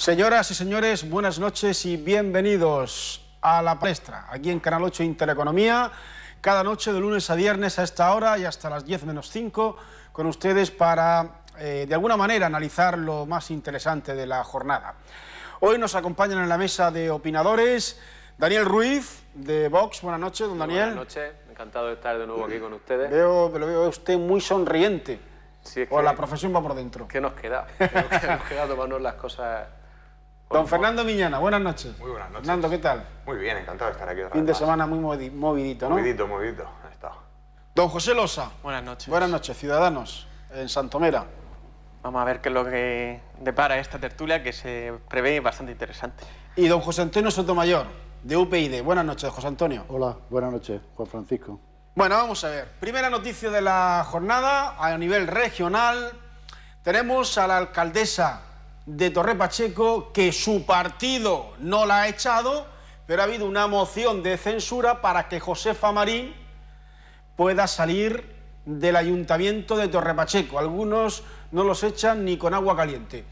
Señoras y señores, buenas noches y bienvenidos a La Palestra, aquí en Canal 8 Intereconomía, cada noche de lunes a viernes a esta hora y hasta las 10 menos 5, con ustedes para, de alguna manera, analizar lo más interesante de la jornada. Hoy nos acompañan en la mesa de opinadores Daniel Ruiz, de Vox. Buenas noches, don Daniel. Buenas noches, encantado de estar de nuevo aquí con ustedes. Lo veo a usted muy sonriente. Sí, es o la profesión va por dentro. ¿Qué nos queda? Nos queda tomarnos las cosas... Don Fernando Miñana, buenas noches. Muy buenas noches. Fernando, ¿qué tal? Muy bien, encantado de estar aquí otra vez. Fin de más. semana muy movidito, ¿no? Movidito, ha estado. Don José Losa. Buenas noches. Buenas noches, Ciudadanos, en Santomera. Vamos a ver qué es lo que depara esta tertulia, que se prevé bastante interesante. Y don José Antonio Sotomayor, de UPyD. Buenas noches, José Antonio. Hola, buenas noches, Juan Francisco. Bueno, vamos a ver. Primera noticia de la jornada a nivel regional. Tenemos a la alcaldesa de Torre Pacheco, que su partido no la ha echado, pero ha habido una moción de censura para que Josefa Marín pueda salir del ayuntamiento de Torre Pacheco. Algunos no los echan ni con agua caliente.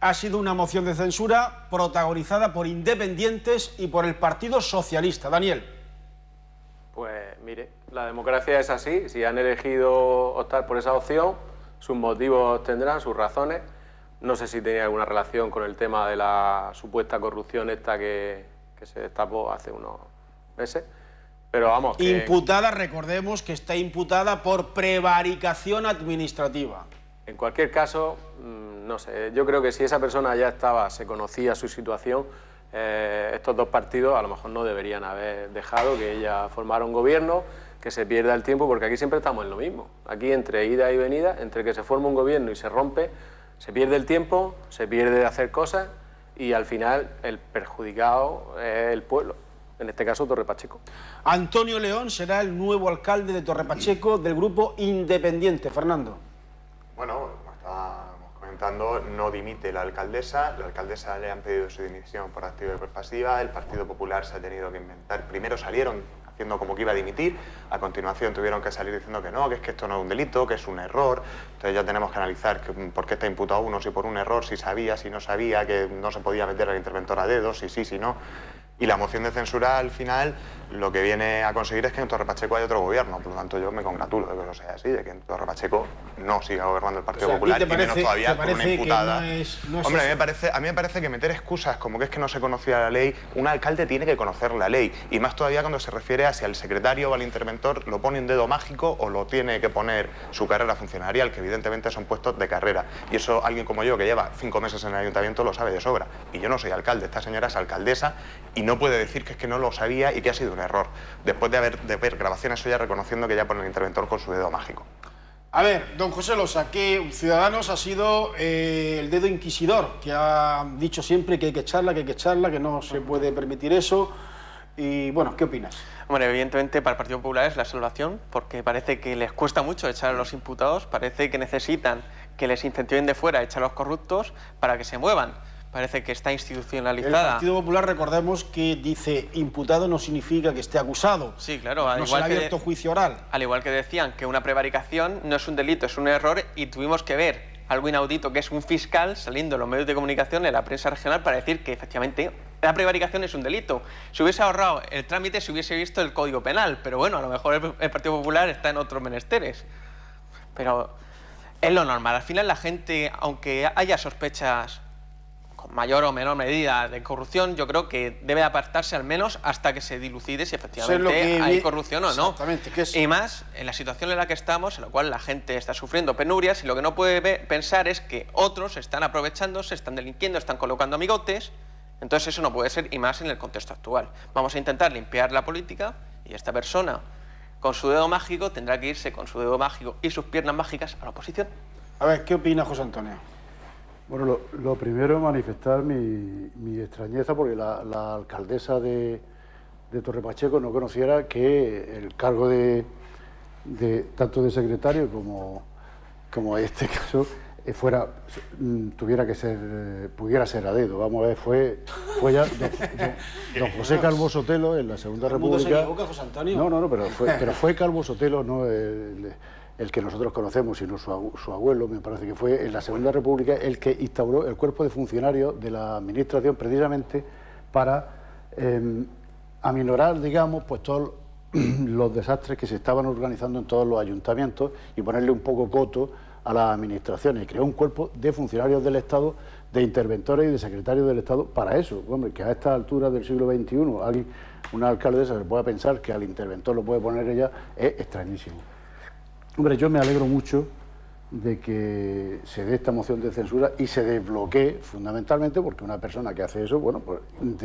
Ha sido una moción de censura protagonizada por independientes y por el Partido Socialista. Daniel. Pues mire, la democracia es así. Si han elegido optar por esa opción, sus motivos tendrán, sus razones. No sé si tenía alguna relación con el tema de la supuesta corrupción esta que se destapó hace unos meses. Pero vamos, que... Imputada, recordemos que está imputada por prevaricación administrativa. En cualquier caso, no sé, yo creo que si esa persona ya estaba, se conocía su situación, estos dos partidos a lo mejor no deberían haber dejado que ella formara un gobierno, que se pierda el tiempo, porque aquí siempre estamos en lo mismo. Aquí entre ida y venida, entre que se forma un gobierno y se rompe, se pierde el tiempo, se pierde de hacer cosas y al final el perjudicado es el pueblo, en este caso Torre Pacheco. Antonio León será el nuevo alcalde de Torre Pacheco del grupo Independiente. Fernando. Bueno, como estábamos comentando, no dimite la alcaldesa le han pedido su dimisión por activa y por pasiva, el Partido Popular se ha tenido que inventar, primero salieron haciendo como que iba a dimitir, a continuación tuvieron que salir diciendo que no, que es que esto no es un delito, que es un error, entonces ya tenemos que analizar por qué está imputado uno, si por un error, si sabía, si no sabía, que no se podía meter al interventor a dedo, si sí, si no. Y la moción de censura, al final, lo que viene a conseguir es que en Torre Pacheco haya otro gobierno. Por lo tanto, yo me congratulo de que eso sea así, de que en Torre Pacheco no siga gobernando el Partido Popular, y menos todavía con una imputada. Hombre, a mí me parece que meter excusas como que es que no se conocía la ley, un alcalde tiene que conocer la ley. Y más todavía cuando se refiere a si al secretario o al interventor lo pone un dedo mágico o lo tiene que poner su carrera funcionarial, que evidentemente son puestos de carrera. Y eso alguien como yo, que lleva 5 meses en el ayuntamiento, lo sabe de sobra. Y yo no soy alcalde, esta señora es alcaldesa y no puede decir que es que no lo sabía y que ha sido un error, después de ver grabaciones suyas reconociendo que ya pone el interventor con su dedo mágico. A ver, don José Losa, que Ciudadanos ha sido el dedo inquisidor, que ha dicho siempre que hay que echarla, que no se puede permitir eso. Y bueno, ¿qué opinas? Bueno, evidentemente para el Partido Popular es la salvación, porque parece que les cuesta mucho echar a los imputados, parece que necesitan que les incentiven de fuera a echar a los corruptos para que se muevan. Parece que está institucionalizada. El Partido Popular, recordemos que dice imputado no significa que esté acusado. Sí, claro. No se le ha abierto juicio oral. Al igual que decían que una prevaricación no es un delito, es un error, y tuvimos que ver algo inaudito, que es un fiscal saliendo en los medios de comunicación, en la prensa regional, para decir que efectivamente la prevaricación es un delito. Se hubiese ahorrado el trámite si hubiese visto el Código Penal, pero bueno, a lo mejor el Partido Popular está en otros menesteres. Pero es lo normal. Al final la gente, aunque haya sospechas con mayor o menor medida de corrupción, yo creo que debe apartarse al menos hasta que se dilucide si efectivamente hay corrupción o no. Y más en la situación en la que estamos, en la cual la gente está sufriendo penurias y lo que no puede pensar es que otros están aprovechando, se están delinquiendo, están colocando amigotes. Entonces eso no puede ser, y más en el contexto actual. Vamos a intentar limpiar la política y esta persona con su dedo mágico tendrá que irse con su dedo mágico y sus piernas mágicas a la oposición. A ver, ¿qué opina José Antonio? Bueno, lo primero es manifestar mi extrañeza porque la alcaldesa de Torre Pacheco no conociera que el cargo de tanto de secretario como en este caso pudiera ser a dedo. Vamos a ver, fue ya don José Calvo Sotelo en la Segunda República. ¿Se equivoca, José Antonio? No, pero fue Calvo Sotelo, no el que nosotros conocemos, sino su abuelo, me parece que fue en la Segunda República el que instauró el cuerpo de funcionarios de la Administración precisamente para aminorar, digamos, pues todos los desastres que se estaban organizando en todos los ayuntamientos y ponerle un poco coto a las administraciones. Y creó un cuerpo de funcionarios del Estado, de interventores y de secretarios del Estado para eso. Hombre, que a esta altura del siglo XXI una alcaldesa se pueda pensar que al interventor lo puede poner ella, es extrañísimo. Hombre, yo me alegro mucho de que se dé esta moción de censura y se desbloquee, fundamentalmente porque una persona que hace eso, bueno, pues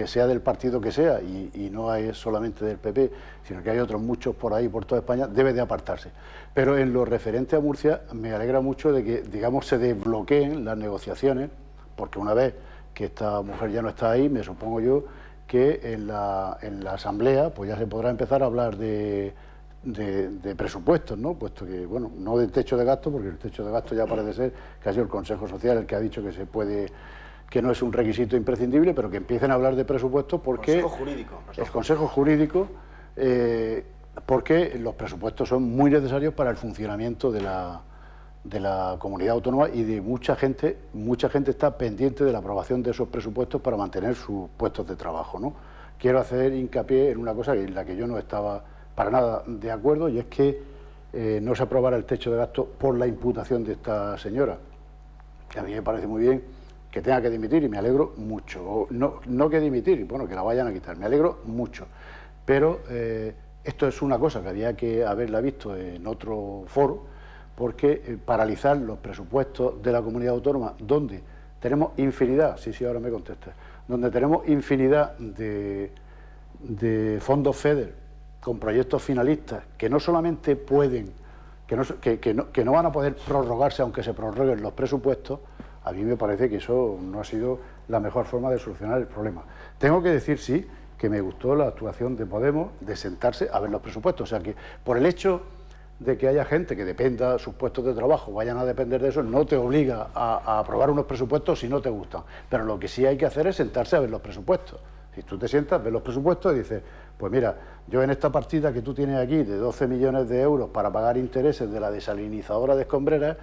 sea del partido que sea y no es solamente del PP, sino que hay otros muchos por ahí, por toda España, debe de apartarse. Pero en lo referente a Murcia, me alegra mucho de que, digamos, se desbloqueen las negociaciones, porque una vez que esta mujer ya no está ahí, me supongo yo que en la Asamblea pues ya se podrá empezar a hablar de presupuestos, ¿no? Puesto que, bueno, no de techo de gasto, porque el techo de gasto ya parece ser que ha sido el Consejo Social el que ha dicho que se puede, que no es un requisito imprescindible, pero que empiecen a hablar de presupuestos porque... Consejo Jurídico. El Consejo Jurídico, porque los presupuestos son muy necesarios para el funcionamiento de la comunidad autónoma y de mucha gente está pendiente de la aprobación de esos presupuestos para mantener sus puestos de trabajo, ¿no? Quiero hacer hincapié en una cosa en la que yo no estaba para nada de acuerdo, y es que no se aprobara el techo de gasto por la imputación de esta señora, que a mí me parece muy bien que tenga que dimitir y me alegro mucho, o no que dimitir, bueno, que la vayan a quitar, me alegro mucho, pero esto es una cosa que había que haberla visto en otro foro, porque paralizar los presupuestos de la comunidad autónoma, donde tenemos infinidad, sí, ahora me contesta, donde tenemos infinidad de fondos FEDER, con proyectos finalistas que no solamente pueden, que no van a poder prorrogarse aunque se prorroguen los presupuestos, a mí me parece que eso no ha sido la mejor forma de solucionar el problema. Tengo que decir, sí, que me gustó la actuación de Podemos de sentarse a ver los presupuestos, o sea que por el hecho de que haya gente que dependa de sus puestos de trabajo, vayan a depender de eso, no te obliga a aprobar unos presupuestos si no te gustan, pero lo que sí hay que hacer es sentarse a ver los presupuestos. Si tú te sientas, ves los presupuestos y dices, pues mira, yo en esta partida que tú tienes aquí de 12 millones de euros para pagar intereses de la desalinizadora de Escombreras,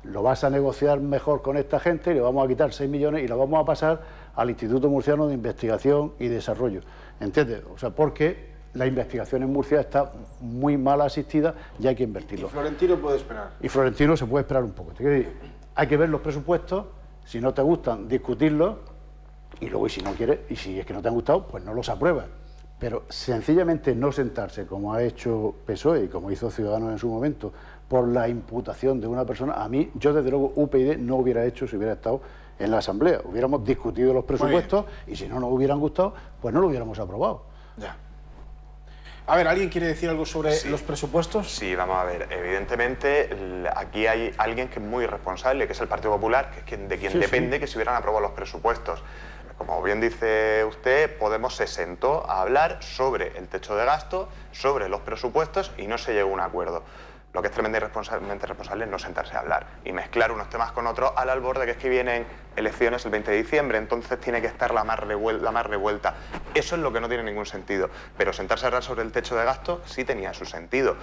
lo vas a negociar mejor con esta gente y le vamos a quitar 6 millones y lo vamos a pasar al Instituto Murciano de Investigación y Desarrollo. ¿Entiendes? O sea, porque la investigación en Murcia está muy mal asistida y hay que invertirlo. ¿Y Florentino puede esperar? Y Florentino se puede esperar un poco. Hay que ver los presupuestos, si no te gustan, discutirlos, y luego, y si no quieres, y si es que no te han gustado, pues no los apruebas. Pero sencillamente no sentarse, como ha hecho PSOE y como hizo Ciudadanos en su momento, por la imputación de una persona, a mí, yo desde luego, UPyD no hubiera hecho si hubiera estado en la Asamblea. Hubiéramos discutido los presupuestos y si no nos hubieran gustado, pues no lo hubiéramos aprobado. Ya. A ver, ¿alguien quiere decir algo sobre los presupuestos? Sí, vamos a ver. Evidentemente, aquí hay alguien que es muy responsable, que es el Partido Popular, que es de quien depende que se hubieran aprobado los presupuestos. Como bien dice usted, Podemos se sentó a hablar sobre el techo de gasto, sobre los presupuestos y no se llegó a un acuerdo. Lo que es tremendamente responsable es no sentarse a hablar y mezclar unos temas con otros al albor de que es que vienen elecciones el 20 de diciembre, entonces tiene que estar la más revuelta. Eso es lo que no tiene ningún sentido. Pero sentarse a hablar sobre el techo de gasto sí tenía su sentido.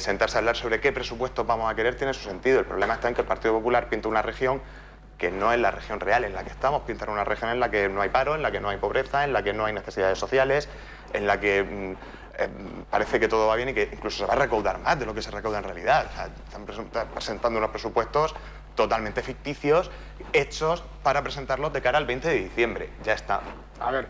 Sentarse a hablar sobre qué presupuestos vamos a querer tiene su sentido. El problema está en que el Partido Popular pinta una región que no es la región real en la que estamos, pintar una región en la que no hay paro, en la que no hay pobreza, en la que no hay necesidades sociales, en la que parece que todo va bien y que incluso se va a recaudar más de lo que se recauda en realidad. O sea, están presentando unos presupuestos totalmente ficticios, hechos para presentarlos de cara al 20 de diciembre. Ya está. A ver,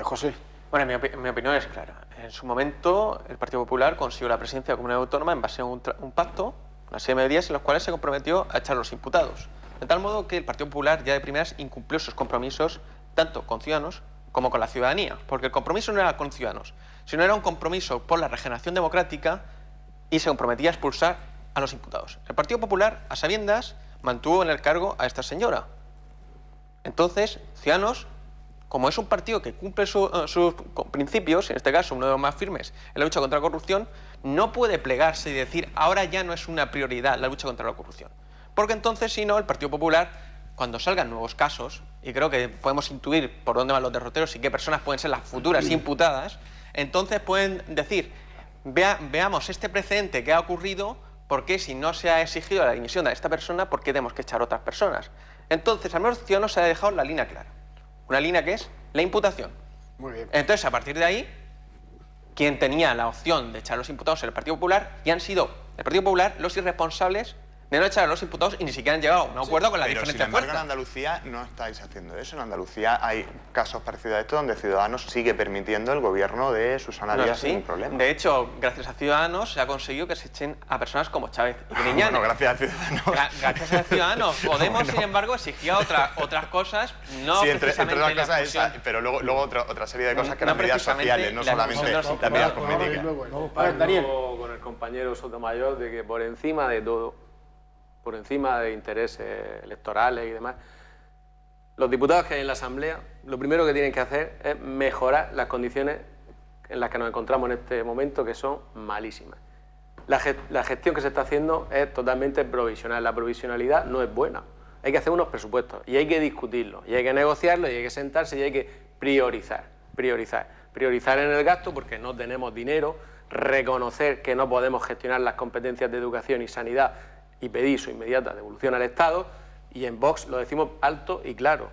José. Bueno, mi opinión es clara. En su momento, el Partido Popular consiguió la presidencia de la Comunidad Autónoma en base a un pacto, una serie de medidas en las cuales se comprometió a echar a los imputados. De tal modo que el Partido Popular ya de primeras incumplió sus compromisos tanto con Ciudadanos como con la ciudadanía, porque el compromiso no era con Ciudadanos, sino era un compromiso por la regeneración democrática y se comprometía a expulsar a los imputados. El Partido Popular, a sabiendas, mantuvo en el cargo a esta señora. Entonces, Ciudadanos, como es un partido que cumple sus principios, en este caso uno de los más firmes en la lucha contra la corrupción, no puede plegarse y decir ahora ya no es una prioridad la lucha contra la corrupción. Porque entonces, si no, el Partido Popular, cuando salgan nuevos casos, y creo que podemos intuir por dónde van los derroteros y qué personas pueden ser las futuras imputadas, entonces pueden decir, veamos este precedente que ha ocurrido, ¿por qué si no se ha exigido la dimisión de esta persona, por qué tenemos que echar a otras personas? Entonces, al menos Ciudadanos se ha dejado la línea clara. Una línea que es la imputación. Muy bien. Entonces, a partir de ahí, quien tenía la opción de echar a los imputados en el Partido Popular, y han sido el Partido Popular los irresponsables de no echar a los imputados y ni siquiera han llegado a un acuerdo con la Pero diferencia sin de embargo, en fuerza. Andalucía no estáis haciendo eso. En Andalucía hay casos parecidos a esto donde Ciudadanos sigue permitiendo el gobierno de Susana No es Díaz así. sin problema. De hecho, gracias a Ciudadanos se ha conseguido que se echen a personas como Chávez y Griñán. Bueno, gracias a Ciudadanos. Gracias a Ciudadanos. Podemos, sin embargo, exigía otras cosas, no Sí, entre precisamente otras la cosas expulsión. esa, pero luego otra serie de cosas que No eran medidas precisamente sociales, no la solamente expulsión de los las medidas imputados. cosméticas. A ver, Daniel. Con el compañero Sotomayor de que por encima de todo, por encima de intereses electorales y demás, los diputados que hay en la Asamblea, lo primero que tienen que hacer es mejorar las condiciones en las que nos encontramos en este momento, que son malísimas. La gestión que se está haciendo es totalmente provisional. La provisionalidad no es buena. Hay que hacer unos presupuestos y hay que discutirlos, y hay que negociarlos, y hay que sentarse, y hay que priorizar. Priorizar en el gasto porque no tenemos dinero, reconocer que no podemos gestionar las competencias de educación y sanidad y pedir su inmediata devolución al Estado, y en Vox lo decimos alto y claro.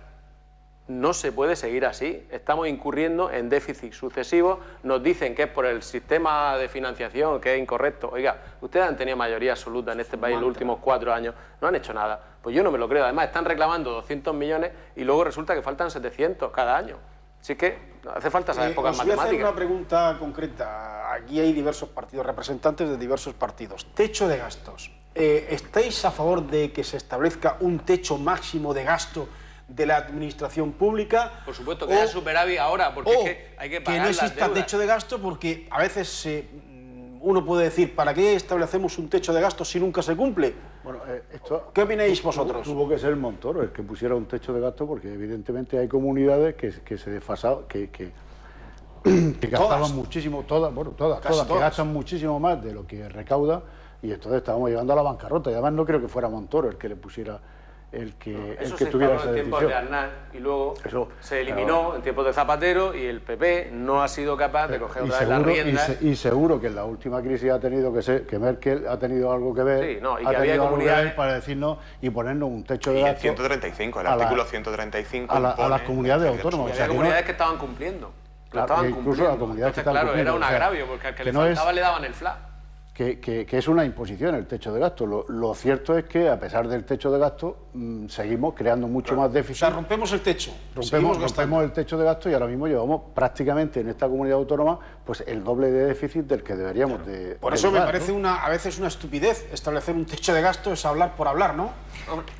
No se puede seguir así. Estamos incurriendo en déficits sucesivos. Nos dicen que es por el sistema de financiación, que es incorrecto. Oiga, ustedes han tenido mayoría absoluta en este país en los últimos 4 años. No han hecho nada. Pues yo no me lo creo. Además, están reclamando 200 millones y luego resulta que faltan 700 cada año. Así que hace falta saber pocas Os voy a hacer matemáticas. una pregunta concreta. Aquí hay diversos partidos, representantes de diversos partidos. Techo de gastos. ¿Estáis a favor de que se establezca un techo máximo de gasto de la administración pública? Por supuesto que haya superávit ahora, porque es que hay que pagar no las exista deudas. techo de gasto, porque a veces uno puede decir, ¿para qué establecemos un techo de gasto si nunca se cumple? Bueno, esto ¿Qué opináis vosotros? tuvo que ser Montoro el que pusiera un techo de gasto, porque evidentemente hay comunidades que se desfasaban, que gastaban muchísimo, todas, que gastan muchísimo más de lo que recauda, y entonces estábamos llegando a la bancarrota. Y además no creo que fuera Montoro el que le pusiera, el que se tuviera instaló esa en tiempos de decisión. Aznar y luego Eso, se eliminó en tiempos de Zapatero, y el PP no ha sido capaz de coger otra vez las riendas. Y seguro que en la última crisis ha tenido que ser, que Merkel ha tenido algo que ver, Sí, no, y ha que había tenido algo que comunidades- ver para decirnos y ponernos un techo de Y el gasto 135, el a la- artículo 135 a las impone comunidades la autónomas. Y O sea, había que no- comunidades que estaban cumpliendo. Lo Claro, estaban incluso cumpliendo. las comunidades que Entonces, están claro, era un cumpliendo, o sea, agravio, porque al que le que no es- faltaba le daban el flat. que es una imposición el techo de gasto. Lo cierto es que a pesar del techo de gasto seguimos creando mucho más O déficit. sea, rompemos el techo. seguimos gastando. Rompemos el techo de gasto y ahora mismo llevamos prácticamente en esta comunidad autónoma pues el doble de déficit del que deberíamos de. Por de eso me llevar, parece ¿no? a veces una estupidez establecer un techo de gasto, es hablar por hablar, ¿no?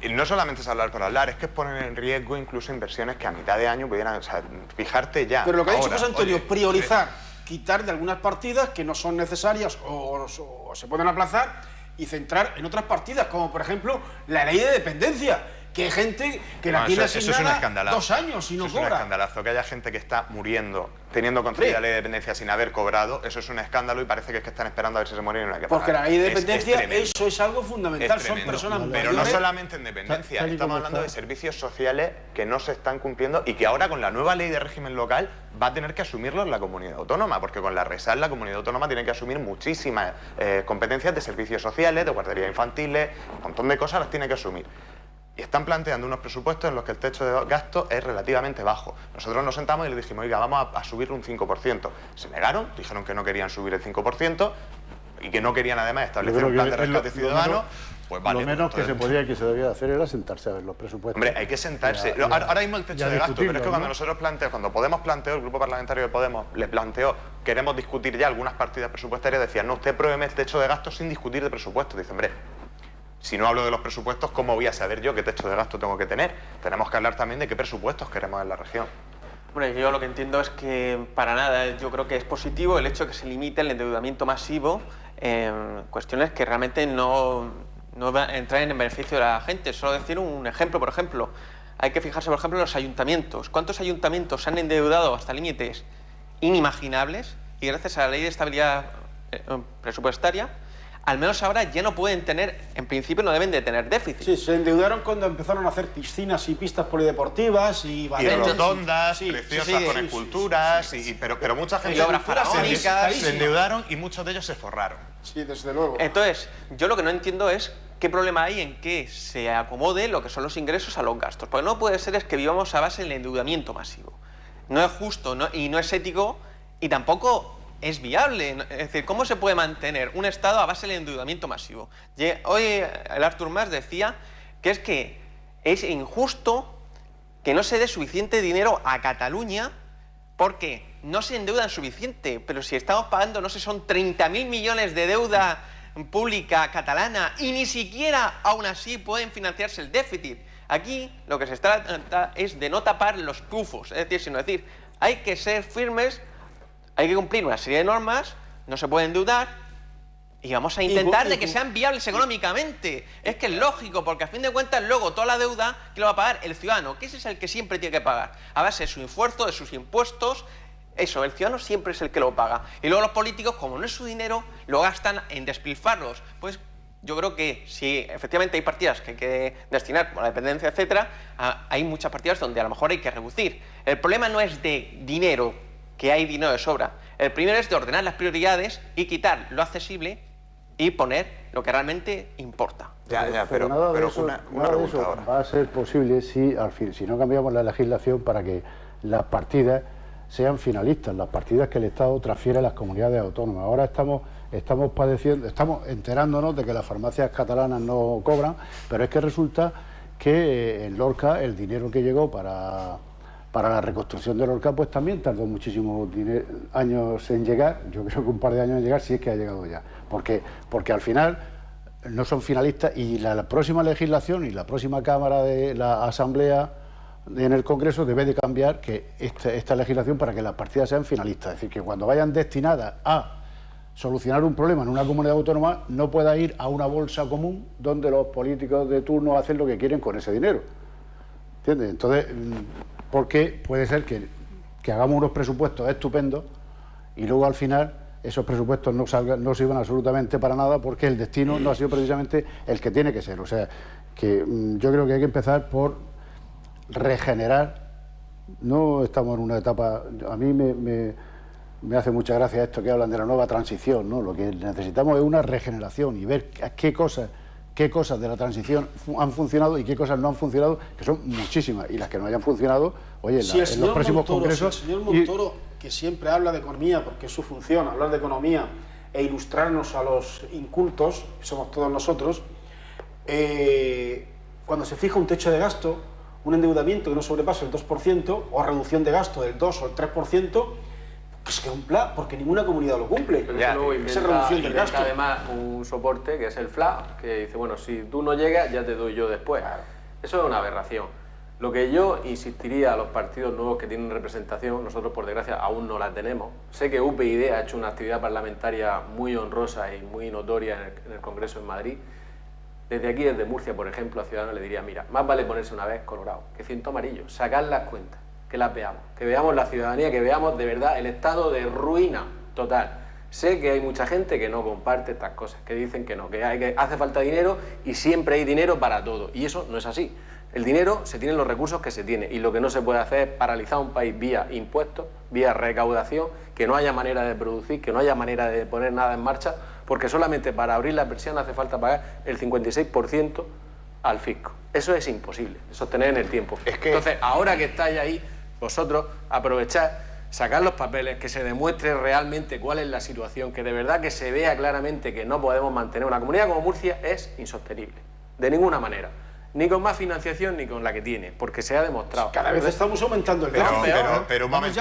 Y no solamente es hablar por hablar, es que es poner en riesgo incluso inversiones que a mitad de año pudieran, o sea, fijarte ya. Pero lo que ha dicho ahora, José Antonio, oye, priorizar, quitar de algunas partidas que no son necesarias o se pueden aplazar y centrar en otras partidas, como por ejemplo la ley de dependencia, que hay gente que la no, tiene eso es un asignada escandalazo. 2 años y no Eso es un cobra. escandalazo, que haya gente que está muriendo, teniendo concedida la Hombre. ley de dependencia sin haber cobrado, eso es un escándalo y parece que es que están esperando a ver si se mueren y no hay que Porque pagar. la ley de Es dependencia, tremendo. eso es algo fundamental, Es son tremendo. personas Pero no mayores. solamente en dependencia, Tal y estamos como hablando de está. servicios sociales que no se están cumpliendo y que ahora con la nueva ley de régimen local va a tener que asumirlos la comunidad autónoma, porque con la RESAL la comunidad autónoma tiene que asumir muchísimas competencias de servicios sociales, de guarderías infantiles, un montón de cosas las tiene que asumir. Y están planteando unos presupuestos en los que el techo de gasto es relativamente bajo. Nosotros nos sentamos y le dijimos, oiga, vamos a subirlo un 5%. Se negaron, dijeron que no querían subir el 5% y que no querían además establecer Yo un creo plan de que es rescate ciudadano. Pues vale, lo menos pues que se entonces- podía y que se debía hacer era sentarse a ver los presupuestos. Hombre, hay que sentarse. Ya, Ahora mismo el techo ya de gasto, pero es que discutirlo, cuando ¿no? nosotros cuando Podemos planteó, el grupo parlamentario de Podemos le planteó, queremos discutir ya algunas partidas presupuestarias, decían, no, usted pruébeme el techo de gasto sin discutir de presupuestos. Dice, hombre, si no hablo de los presupuestos, ¿cómo voy a saber yo qué techo de gasto tengo que tener? Tenemos que hablar también de qué presupuestos queremos en la región. Bueno, yo lo que entiendo es que para nada, yo creo que es positivo el hecho de que se limite el endeudamiento masivo en cuestiones que realmente no traen en beneficio de la gente. Solo decir un ejemplo, por ejemplo, hay que fijarse, por ejemplo, en los ayuntamientos. ¿Cuántos ayuntamientos se han endeudado hasta límites inimaginables y gracias a la ley de estabilidad presupuestaria al menos ahora ya no pueden tener, en principio no deben de tener déficit. Sí, se endeudaron cuando empezaron a hacer piscinas y pistas polideportivas y Y balnearios. rotondas, Sí, preciosas, sí, con sí, esculturas, sí. pero mucha gente Y obras se faraónicas. se endeudaron y muchos de ellos se forraron. Sí, desde luego. Entonces, yo lo que no entiendo es qué problema hay en que se acomode lo que son los ingresos a los gastos. Porque no puede ser es que vivamos a base del endeudamiento masivo. No es justo y no es ético y tampoco es viable. Es decir, ¿cómo se puede mantener un Estado a base del endeudamiento masivo? Hoy el Artur Mas decía que es injusto que no se dé suficiente dinero a Cataluña porque no se endeudan suficiente, pero si estamos pagando, no sé, son 30.000 millones de deuda pública catalana y ni siquiera aún así pueden financiarse el déficit. Aquí lo que se trata es de no tapar los pufos, es decir, sino decir, hay que ser firmes, hay que cumplir una serie de normas, no se puede endeudar y vamos a intentar de que sean viables económicamente. Es que es lógico, porque a fin de cuentas luego toda la deuda que lo va a pagar el ciudadano, que ese es el que siempre tiene que pagar, a base de su esfuerzo, de sus impuestos. Eso, el ciudadano siempre es el que lo paga. Y luego los políticos, como no es su dinero, lo gastan en despilfarros. Pues yo creo que si efectivamente hay partidas que hay que destinar, como la dependencia, etcétera, hay muchas partidas donde a lo mejor hay que reducir. El problema no es de dinero, que hay dinero de sobra. El primero es de ordenar las prioridades y quitar lo accesible y poner lo que realmente importa. Pero nada de eso, una nada de pregunta eso ahora. va a ser posible si no cambiamos la legislación para que las partidas sean finalistas, las partidas que el Estado transfiere a las comunidades autónomas. Ahora estamos enterándonos de que las farmacias catalanas no cobran, pero es que resulta que en Lorca el dinero que llegó para la reconstrucción de Lorca pues también tardó muchísimos años en llegar, yo creo que un par de años en llegar, si es que ha llegado ya, porque al final no son finalistas y la próxima legislación y la próxima Cámara de la Asamblea en el Congreso debe de cambiar que esta legislación para que las partidas sean finalistas, es decir, que cuando vayan destinadas a solucionar un problema en una comunidad autónoma no pueda ir a una bolsa común donde los políticos de turno hacen lo que quieren con ese dinero, ¿entiendes? Entonces, porque puede ser que hagamos unos presupuestos estupendos y luego al final esos presupuestos no sirvan absolutamente para nada porque el destino no ha sido precisamente el que tiene que ser. O sea, que yo creo que hay que empezar por regenerar. No estamos en una etapa, a mí me hace mucha gracia esto que hablan de la nueva transición, ¿no? Lo que necesitamos es una regeneración y ver qué cosas de la transición han funcionado y qué cosas no han funcionado, que son muchísimas, y las que no hayan funcionado, oye, en los próximos congresos... Si el señor Montoro, que siempre habla de economía, porque es su función, hablar de economía e ilustrarnos a los incultos, que somos todos nosotros, cuando se fija un techo de gasto, un endeudamiento que no sobrepase el 2%, o reducción de gasto del 2 o el 3%, pues que cumpla, porque ninguna comunidad lo cumple. Pero Ya, luego esa reducción del gasto. además un soporte que es el FLA, que dice, bueno, si tú no llegas, ya te doy yo después. Eso es una aberración. Lo que yo insistiría a los partidos nuevos que tienen representación, nosotros por desgracia aún no la tenemos. Sé que UPyD ha hecho una actividad parlamentaria muy honrosa y muy notoria en el Congreso en Madrid. Desde aquí, desde Murcia, por ejemplo, a Ciudadanos le diría, mira, más vale ponerse una vez colorado que ciento amarillo, sacar las cuentas, que las veamos, que veamos la ciudadanía, que veamos de verdad el estado de ruina total. Sé que hay mucha gente que no comparte estas cosas, que dicen que no, que hace falta dinero y siempre hay dinero para todo, y eso no es así. El dinero se tiene los recursos que se tiene y lo que no se puede hacer es paralizar un país vía impuestos, vía recaudación, que no haya manera de producir, que no haya manera de poner nada en marcha, porque solamente para abrir la persiana hace falta pagar el 56% al fisco. Eso es imposible, sostener en el tiempo. Entonces, ahora que estáis ahí, vosotros aprovechad, sacar los papeles, que se demuestre realmente cuál es la situación, que de verdad que se vea claramente que no podemos mantener una comunidad como Murcia, es insostenible, de ninguna manera. Ni con más financiación ni con la que tiene, porque se ha demostrado. Cada vez estamos aumentando el gasto. Pero un momento,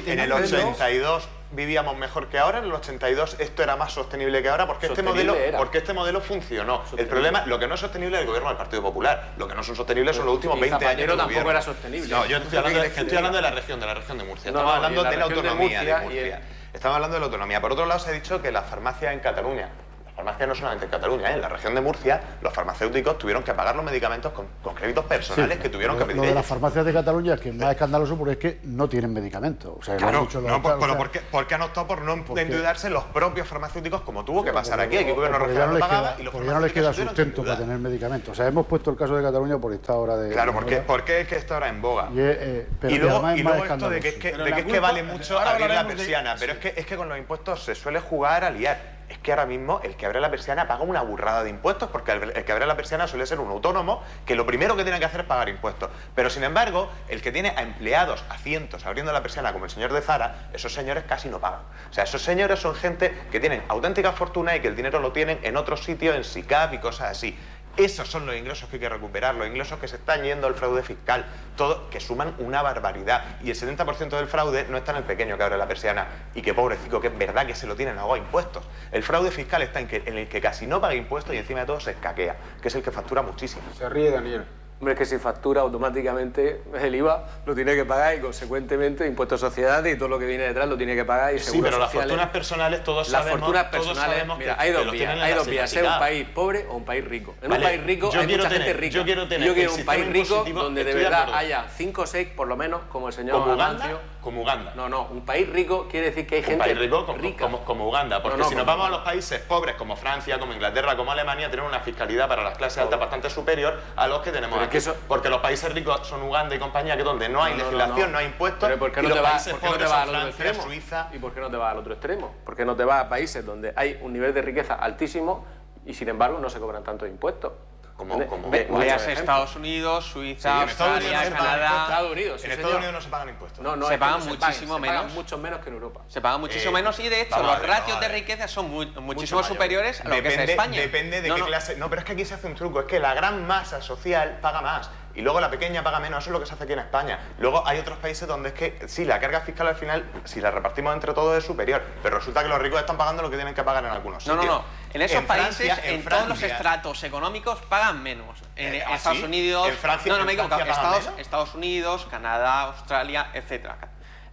en el 82 vivíamos mejor que ahora, en el 82 esto era más sostenible que ahora, porque este modelo funcionó. El problema, lo que no es sostenible es el gobierno del Partido Popular, lo que no son sostenibles son los últimos 20 años del tampoco gobierno. Era sostenible. No, yo estoy hablando de la región de Murcia. Estamos hablando de la autonomía de Murcia. Estamos hablando de la autonomía. Por otro lado, se ha dicho que las farmacias en Cataluña, las farmacias no solamente en Cataluña, en la región de Murcia, los farmacéuticos tuvieron que pagar los medicamentos con créditos personales que tuvieron que pedir Lo de ellos. las farmacias de Cataluña es que es más escandaloso porque es que no tienen medicamentos. O sea, lo han Claro, dicho los no, alcaldes, pero o sea, ¿por qué han optado por no endeudarse los propios farmacéuticos como tuvo que pasar aquí? Aquí el gobierno porque regional no pagaba y los porque ya no les queda farmacéuticos se tuvieron que sustento para endeudar. tener medicamentos. O sea, hemos puesto el caso de Cataluña por esta hora de... Claro, de porque es que esto ahora en boga. pero Y luego, además es y más luego esto de que escandaloso. es que vale mucho ahora abrir la hablaremos de- persiana, pero es que con los impuestos se suele jugar a liar. Es que ahora mismo el que abre la persiana paga una burrada de impuestos porque el que abre la persiana suele ser un autónomo que lo primero que tiene que hacer es pagar impuestos. Pero sin embargo, el que tiene a empleados, a cientos, abriendo la persiana como el señor de Zara, esos señores casi no pagan. O sea, esos señores son gente que tienen auténtica fortuna y que el dinero lo tienen en otros sitios, en SICAP y cosas así. Esos son los ingresos que hay que recuperar, los ingresos que se están yendo al fraude fiscal, todo, que suman una barbaridad. Y el 70% del fraude no está en el pequeño que abre la persiana y que pobrecito, que es verdad que se lo tienen ahogado a impuestos. El fraude fiscal está en el que casi no paga impuestos y encima de todo se escaquea, que es el que factura muchísimo. Se ríe Daniel. Hombre, es que si factura automáticamente el IVA lo tiene que pagar y consecuentemente impuestos de sociedades y todo lo que viene detrás lo tiene que pagar y Sí, seguros pero las sociales. fortunas personales todos Las sabemos, fortunas todos personales, sabemos mira, que hay que dos lo vías, tienen en hay la dos vías, ser un seguridad. país pobre o un país rico. En Vale, un país rico yo hay quiero mucha tener- gente rica. yo quiero tener Yo quiero el un país sistema rico impositivo, donde de estoy de verdad acuerdo. haya 5 o 6 por lo menos, como el señor Como Amancio. Uganda, como Uganda. No, un país rico quiere decir que hay Un gente país rico rica. como Uganda, porque No, no, si nos como vamos a Uganda. los países pobres como Francia, como Inglaterra, como Alemania, tienen una fiscalidad para las clases altas bastante superior a los que tenemos Pero es aquí. que eso- Porque los países ricos son Uganda y compañía, que donde no hay legislación, no hay impuestos, Pero ¿por qué y no los te vas, países por qué no te pobres vas son al otro Francia, extremo? Suiza. ¿Y por qué no te vas al otro extremo? ¿Por qué no te vas a países donde hay un nivel de riqueza altísimo y sin embargo no se cobran tantos impuestos? Como Muchos Veas ejemplos. Estados Unidos, Suiza, Sí, en Estados Unidos Australia, no se pagan Canadá. Estados Unidos, sí, En señor. Estados Unidos no se pagan impuestos. No, Se es que pagan no se muchísimo paguen, se pagan menos. mucho menos que en Europa. Se paga muchísimo menos y de hecho vamos a los ver, ratios vamos a de ver. riqueza son muchísimo Mucho mayor. superiores a lo que es en España. Depende de No, qué no. clase. No, pero es que aquí se hace un truco. Es que la gran masa social paga más y luego la pequeña paga menos. Eso es lo que se hace aquí en España. Luego hay otros países donde es que sí, la carga fiscal al final, si la repartimos entre todos, es superior. Pero resulta que los ricos están pagando lo que tienen que pagar en algunos No, sitios. no, no. En esos países, Francia- en todos los Francia- estratos económicos, pagan menos. En ¿Ah, Estados sí? Unidos. ¿En Francia- no, no me he en equivocado. Francia pagan menos? Estados Unidos, Canadá, Australia, etcétera.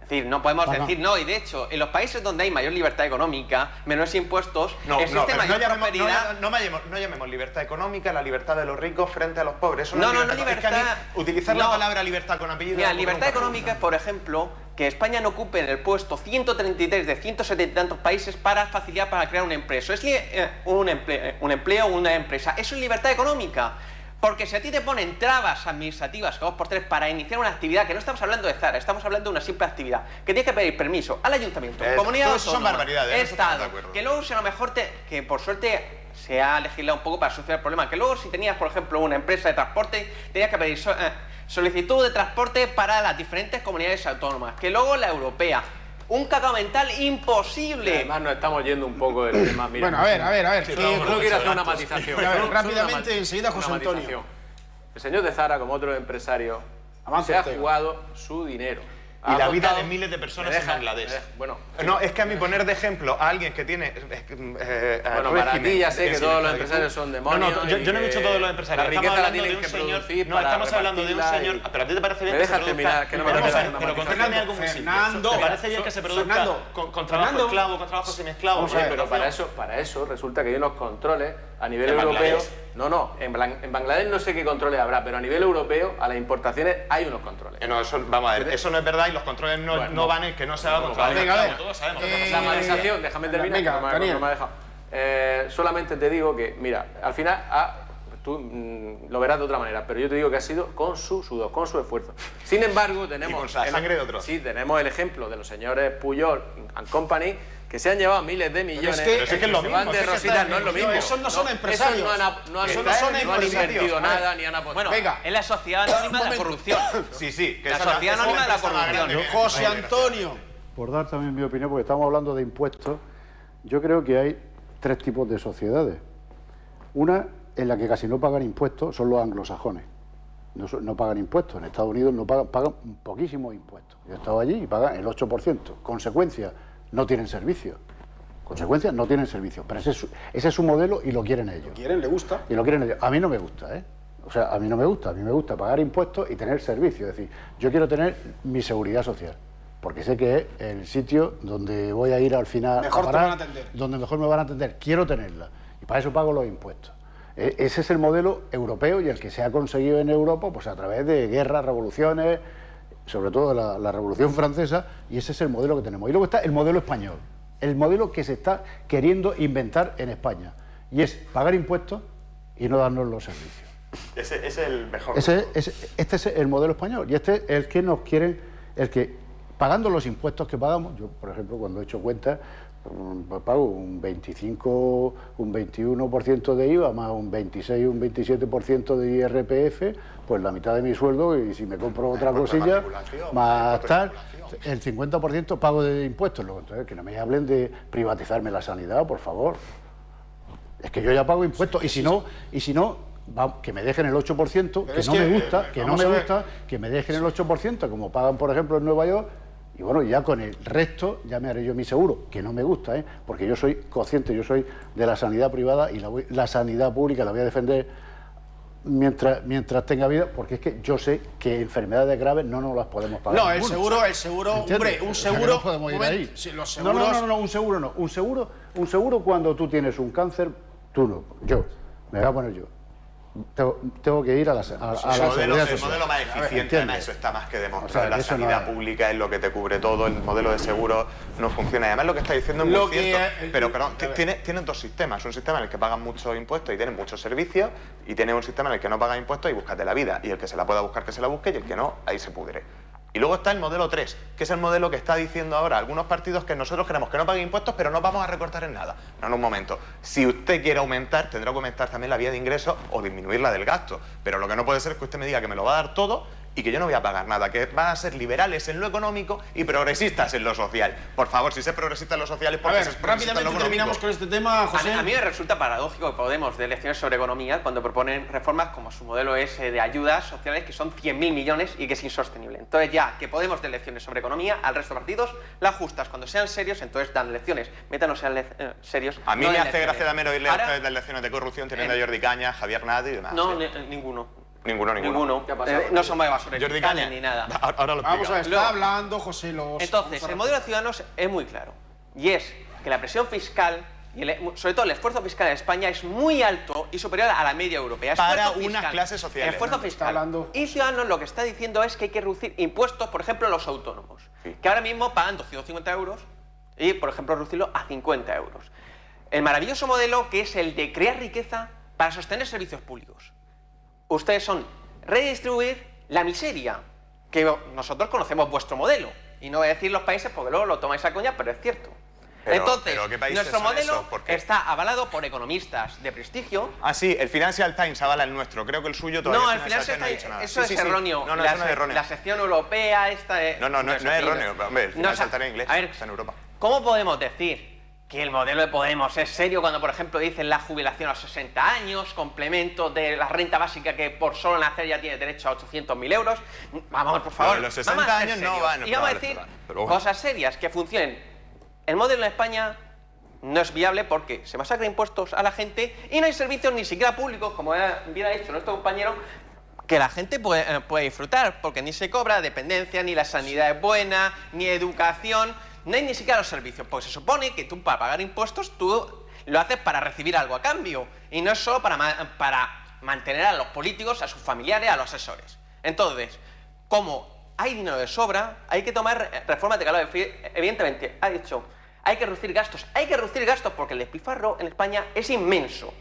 Es decir, no podemos Pagan. decir no. Y de hecho, en los países donde hay mayor libertad económica, menores impuestos, No, existe pero mayor llamemos, prosperidad. no llamemos libertad económica la libertad de los ricos frente a los pobres. Eso No, es no, libertad. no Es que a mí libertad. utilizar la No. palabra libertad con apellido... Mira, nunca libertad me gusta. económica es, por ejemplo, que España no ocupe en el puesto 133 de 170 y tantos países para facilitar para crear una empresa. Es un empleo o una empresa. Eso es libertad económica. Porque si a ti te ponen trabas administrativas, cada 2x3, para iniciar una actividad, que no estamos hablando de Zara, estamos hablando de una simple actividad, que tienes que pedir permiso al ayuntamiento, comunidad todo eso son autónoma, barbaridades, en eso estamos de Estado, acuerdo. que luego si a lo mejor que por suerte se ha legislado un poco para solucionar el problema, que luego si tenías, por ejemplo, una empresa de transporte, tenías que pedir solicitud de transporte para las diferentes comunidades autónomas, que luego la europea. Un cacao mental imposible. Además nos estamos yendo un poco del tema. Mira, Bueno, a ver. Solo quiero hacer una matización. A ver, Solo rápidamente, una enseguida, José una Antonio. matización. El señor de Zara, como otros empresarios, Avanza, se ha Ortega. jugado su dinero. Y la Ha vida apostado- de miles de personas Me en Bangladesh. Bueno, No, es que a mí poner de ejemplo a alguien que tiene... Bueno, para ti ya sé que todos los empresarios son demonios. No, yo no he y dicho que todos los empresarios. la Estamos riqueza la hablando de tienen un que señor... producir No, para estamos hablando de un repartirla señor... y- Pero a ti te parece bien ¿Me que se dejas produzca... terminar? Que no me Vamos dejas a ver, una pero matización. concéntrame algo muy simple. Fernando, ¿Te parece bien que se produzca Fernando, con trabajo Fernando. esclavo, con trabajo semi-esclavo? Vamos a ver, pero para eso resulta que hay unos controles a nivel ¿En europeo. Bangladesh? No, en Bangladesh no sé qué controles habrá, pero a nivel europeo a las importaciones hay unos controles. No, eso, vamos a ver, eso no es verdad y los controles no van en que no se haga con trabajo venga, a ver. esclavo, todos sabemos. La matización, déjame terminar, venga, que no me- Daniel. no me ha dejado. Solamente te digo que, mira, al final tú lo verás de otra manera, pero yo te digo que ha sido con su sudor, con su esfuerzo. Sin embargo, tenemos... Y con la sangre de otros. Sí, tenemos el ejemplo de los señores Puyol and Company, que se han llevado miles de millones. Pero es que es lo se mismo, van de es que rositas, está- no es lo mismo. esos no son empresarios. Esos no han Esos no son empresarios. invertido A ver. nada, ni han apostado. Bueno, Venga. es la sociedad anónima de la corrupción. Sí, sí. Que La esa sociedad esa anónima de la empresa más corrupción. grande que- José Vale, Antonio. Por dar también mi opinión, porque estamos hablando de impuestos, yo creo que hay tres tipos de sociedades. Una en la que casi no pagan impuestos son los anglosajones. No pagan impuestos. En Estados Unidos no pagan poquísimos impuestos. Yo he estado allí y pagan el 8%. Consecuencia, no tienen servicios. Consecuencia, no tienen servicios. Pero ese es su modelo y lo quieren ellos. ¿Quieren? ¿Le gusta? Y lo quieren ellos. A mí no me gusta, ¿eh? O sea, a mí no me gusta. A mí me gusta pagar impuestos y tener servicios. Es decir, yo quiero tener mi seguridad social. Porque sé que es el sitio donde voy a ir al final Mejor a te parar, van a atender. donde mejor me van a atender. Quiero tenerla. y para eso pago los impuestos. Ese es el modelo europeo y el que se ha conseguido en Europa pues a través de guerras, revoluciones, sobre todo la Revolución Francesa, y ese es el modelo que tenemos. Y luego está el modelo español, el modelo que se está queriendo inventar en España, y es pagar impuestos y no darnos los servicios. Ese es el mejor. Este es el modelo español, y este es el que nos quieren, el que pagando los impuestos que pagamos, yo por ejemplo cuando he hecho cuentas, pues pago un 25, un 21% de IVA, más un 26, un 27% de IRPF, pues la mitad de mi sueldo, y si me compro otra cosilla, más tal, el 50% pago de impuestos. Luego, entonces, que no me hablen de privatizarme la sanidad, por favor. Es que yo ya pago impuestos, y si no, que me dejen el 8%, que no me gusta, que me dejen el 8%, como pagan, por ejemplo, en Nueva York. Y bueno, ya con el resto ya me haré yo mi seguro, que no me gusta, porque yo soy consciente, yo soy de la sanidad privada, y la sanidad pública la voy a defender mientras tenga vida, porque es que yo sé que enfermedades graves no nos las podemos pagar. No, el seguro, hombre, un seguro... No podemos ir ahí. Sí, los seguros... No, un seguro no. Un seguro cuando tú tienes un cáncer, tú no, yo, me voy a poner yo. Tengo que ir a la seguridad social. El modelo más eficiente, además, eso está más que demostrado. La sanidad pública es lo que te cubre todo, el modelo de seguro no funciona. Y además lo que está diciendo es muy cierto. Pero tienen dos sistemas. Un sistema en el que pagan muchos impuestos y tienen muchos servicios, y tienen un sistema en el que no pagan impuestos y búscate la vida. Y el que se la pueda buscar, que se la busque, y el que no, ahí se pudre. Y luego está el modelo 3, que es el modelo que está diciendo ahora algunos partidos que nosotros queremos que no paguen impuestos, pero no vamos a recortar en nada. No, en un momento. Si usted quiere aumentar, tendrá que aumentar también la vía de ingresos o disminuir la del gasto. Pero lo que no puede ser es que usted me diga que me lo va a dar todo y que yo no voy a pagar nada, que van a ser liberales en lo económico y progresistas en lo social. Por favor, si se progresista en lo social es porque se progresista en lo económico. Terminamos con este tema, José. A mí me resulta paradójico que Podemos dé lecciones sobre economía cuando proponen reformas como su modelo ese de ayudas sociales, que son 100.000 millones y que es insostenible. Entonces ya que Podemos dé lecciones sobre economía, al resto de partidos las justas. Cuando sean serios, entonces dan lecciones. Mientras no sean serios. A mí me hace gracia también oírle a ustedes las lecciones de corrupción teniendo a Jordi Cañas, Javier Nadi y demás. No, ninguno. Ninguno. No somos de basura Jordi Cañas ni nada. Ahora lo Vamos a ver, explica. está hablando José Los. Entonces, el modelo de Ciudadanos es muy claro. Y es que la presión fiscal, y sobre todo el esfuerzo fiscal en España, es muy alto y superior a la media europea. Para unas clases sociales. Esfuerzo fiscal. Y Ciudadanos lo que está diciendo es que hay que reducir impuestos, por ejemplo, a los autónomos, que ahora mismo pagan 250 euros y, por ejemplo, reducirlo a 50 euros. El maravilloso modelo que es el de crear riqueza para sostener servicios públicos. Ustedes son redistribuir la miseria, que nosotros conocemos vuestro modelo. Y no voy a decir los países porque luego lo tomáis a coña, pero es cierto. Entonces, ¿qué países nuestro son modelo esos? ¿Por qué? está avalado por economistas de prestigio. Ah, sí, el Financial Times avala el nuestro. Creo que el suyo todavía No, el Financial no ha Times, dicho nada. eso es erróneo. No, eso no es erróneo. La sección europea esta es... No es erróneo. Hombre, el Financial Times en inglés, a ver, está en Europa. ¿Cómo podemos decir que el modelo de Podemos es serio cuando, por ejemplo, dicen la jubilación a los 60 años, complemento de la renta básica que por solo nacer ya tiene derecho a 800.000 euros? Vamos, por favor. Los 60 años no van. Y vamos a decir cosas serias que funcionen. El modelo en España no es viable porque se masacra impuestos a la gente y no hay servicios ni siquiera públicos, como bien ha dicho nuestro compañero, que la gente puede disfrutar, porque ni se cobra dependencia, ni la sanidad es buena, ni educación. No hay ni siquiera los servicios, porque se supone que tú para pagar impuestos tú lo haces para recibir algo a cambio y no es solo para mantener a los políticos, a sus familiares, a los asesores. Entonces, como hay dinero de sobra, hay que tomar reformas de calado. Evidentemente, ha dicho, hay que reducir gastos porque el despilfarro en España es inmenso.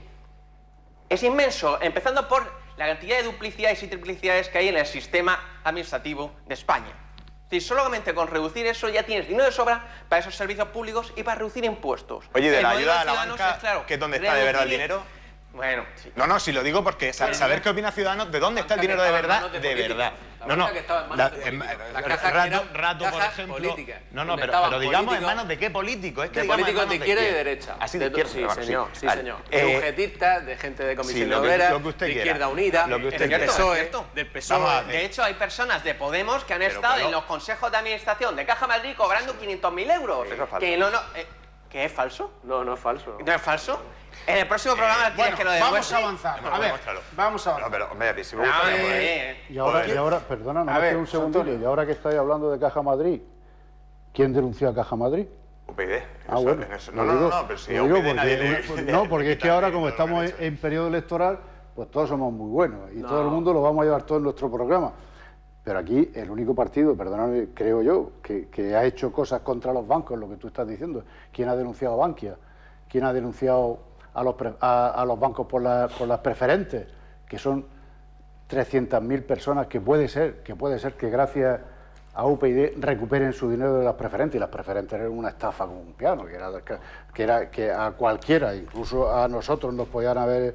Es inmenso, empezando por la cantidad de duplicidades y triplicidades que hay en el sistema administrativo de España. Si solamente con reducir eso ya tienes dinero de sobra para esos servicios públicos y para reducir impuestos. Oye, de la ayuda a la banca, ¿qué es donde está de verdad el dinero? Bueno, sí. No, si lo digo porque saber qué opina Ciudadanos, ¿de dónde está el dinero de verdad? De verdad. Rato, por ejemplo. Pero digamos en manos de qué político. Es que de políticos de izquierda y de derecha. Así de izquierda. Sí, señor. De UGTistas, de gente de Comisión Obrera, de Izquierda Unida, del PSOE. De hecho, hay personas de Podemos que han estado en los consejos de administración de Caja Madrid cobrando 500.000 euros. Eso es falso. ¿Que es falso? No es falso. ¿No es falso? En el próximo programa quieres que lo demuestre. Vamos a avanzar. A ver, vamos a avanzar. Pero, hombre, si me gusta... Y ahora, perdona, no me un segundillo. Y ahora que estáis hablando de Caja Madrid, ¿quién denunció a Caja Madrid? UPyD. Bueno, pero si lo digo OPD nadie porque, le- no, porque es que ahora como no, estamos no, en periodo electoral, pues todos somos muy buenos y No. todo el mundo lo vamos a llevar todo en nuestro programa. Pero aquí el único partido, perdóname, creo yo, que ha hecho cosas contra los bancos, lo que tú estás diciendo. ¿Quién ha denunciado a Bankia? ¿Quién ha denunciado a los bancos por las preferentes? Que son 300.000 personas que puede ser que gracias a UPyD recuperen su dinero de las preferentes, y las preferentes eran una estafa como un piano, que a cualquiera, incluso a nosotros, nos podían haber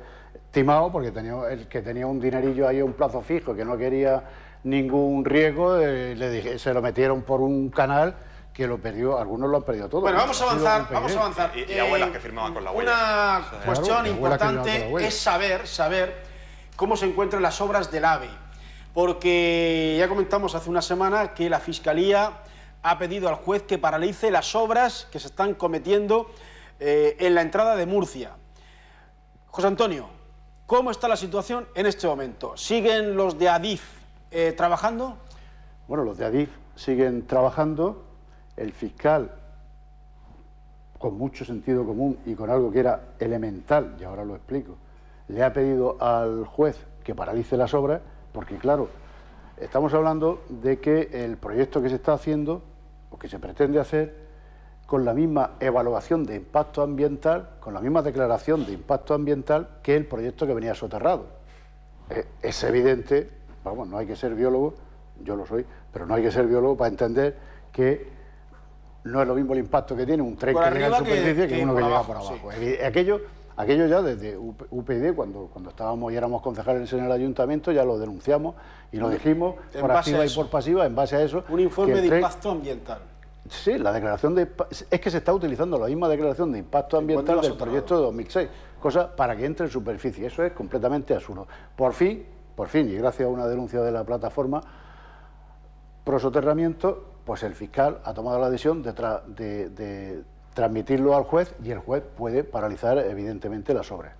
timado porque el que tenía un dinerillo ahí a un plazo fijo, que no quería ningún riesgo, se lo metieron por un canal que lo perdió, algunos lo han perdido todo. Bueno, vamos a Ha sido avanzar, UPyD. vamos a avanzar. Y abuelas que firmaban con la huella. Una cuestión Claro, abuelas que firmaban con la importante huella. es saber cómo se encuentran las obras del AVE, porque ya comentamos hace una semana que la Fiscalía ha pedido al juez que paralice las obras que se están cometiendo en la entrada de Murcia. José Antonio, ¿cómo está la situación en este momento? ¿Siguen los de Adif trabajando? Bueno, los de Adif siguen trabajando. El fiscal, con mucho sentido común y con algo que era elemental, y ahora lo explico, le ha pedido al juez que paralice las obras, porque claro, estamos hablando de que el proyecto que se está haciendo, o que se pretende hacer, con la misma evaluación de impacto ambiental, con la misma declaración de impacto ambiental que el proyecto que venía soterrado. Es evidente, vamos, no hay que ser biólogo, yo lo soy, pero no hay que ser biólogo para entender que no es lo mismo el impacto que tiene un tren Por que llega en arriba superficie que uno por que llega abajo, por abajo. sí. Aquello ya desde UPyD, cuando estábamos y éramos concejales en el ayuntamiento, ya lo denunciamos y lo dijimos En por base a activa y eso. por pasiva, en base a eso. Un informe que el de tren- impacto ambiental. Sí, la declaración es que se está utilizando la misma declaración de impacto ambiental lo del soterrado. proyecto de 2006, cosa para que entre en superficie. Eso es completamente absurdo. Por fin, y gracias a una denuncia de la plataforma pro soterramiento, pues el fiscal ha tomado la decisión de transmitirlo al juez, y el juez puede paralizar evidentemente las obras.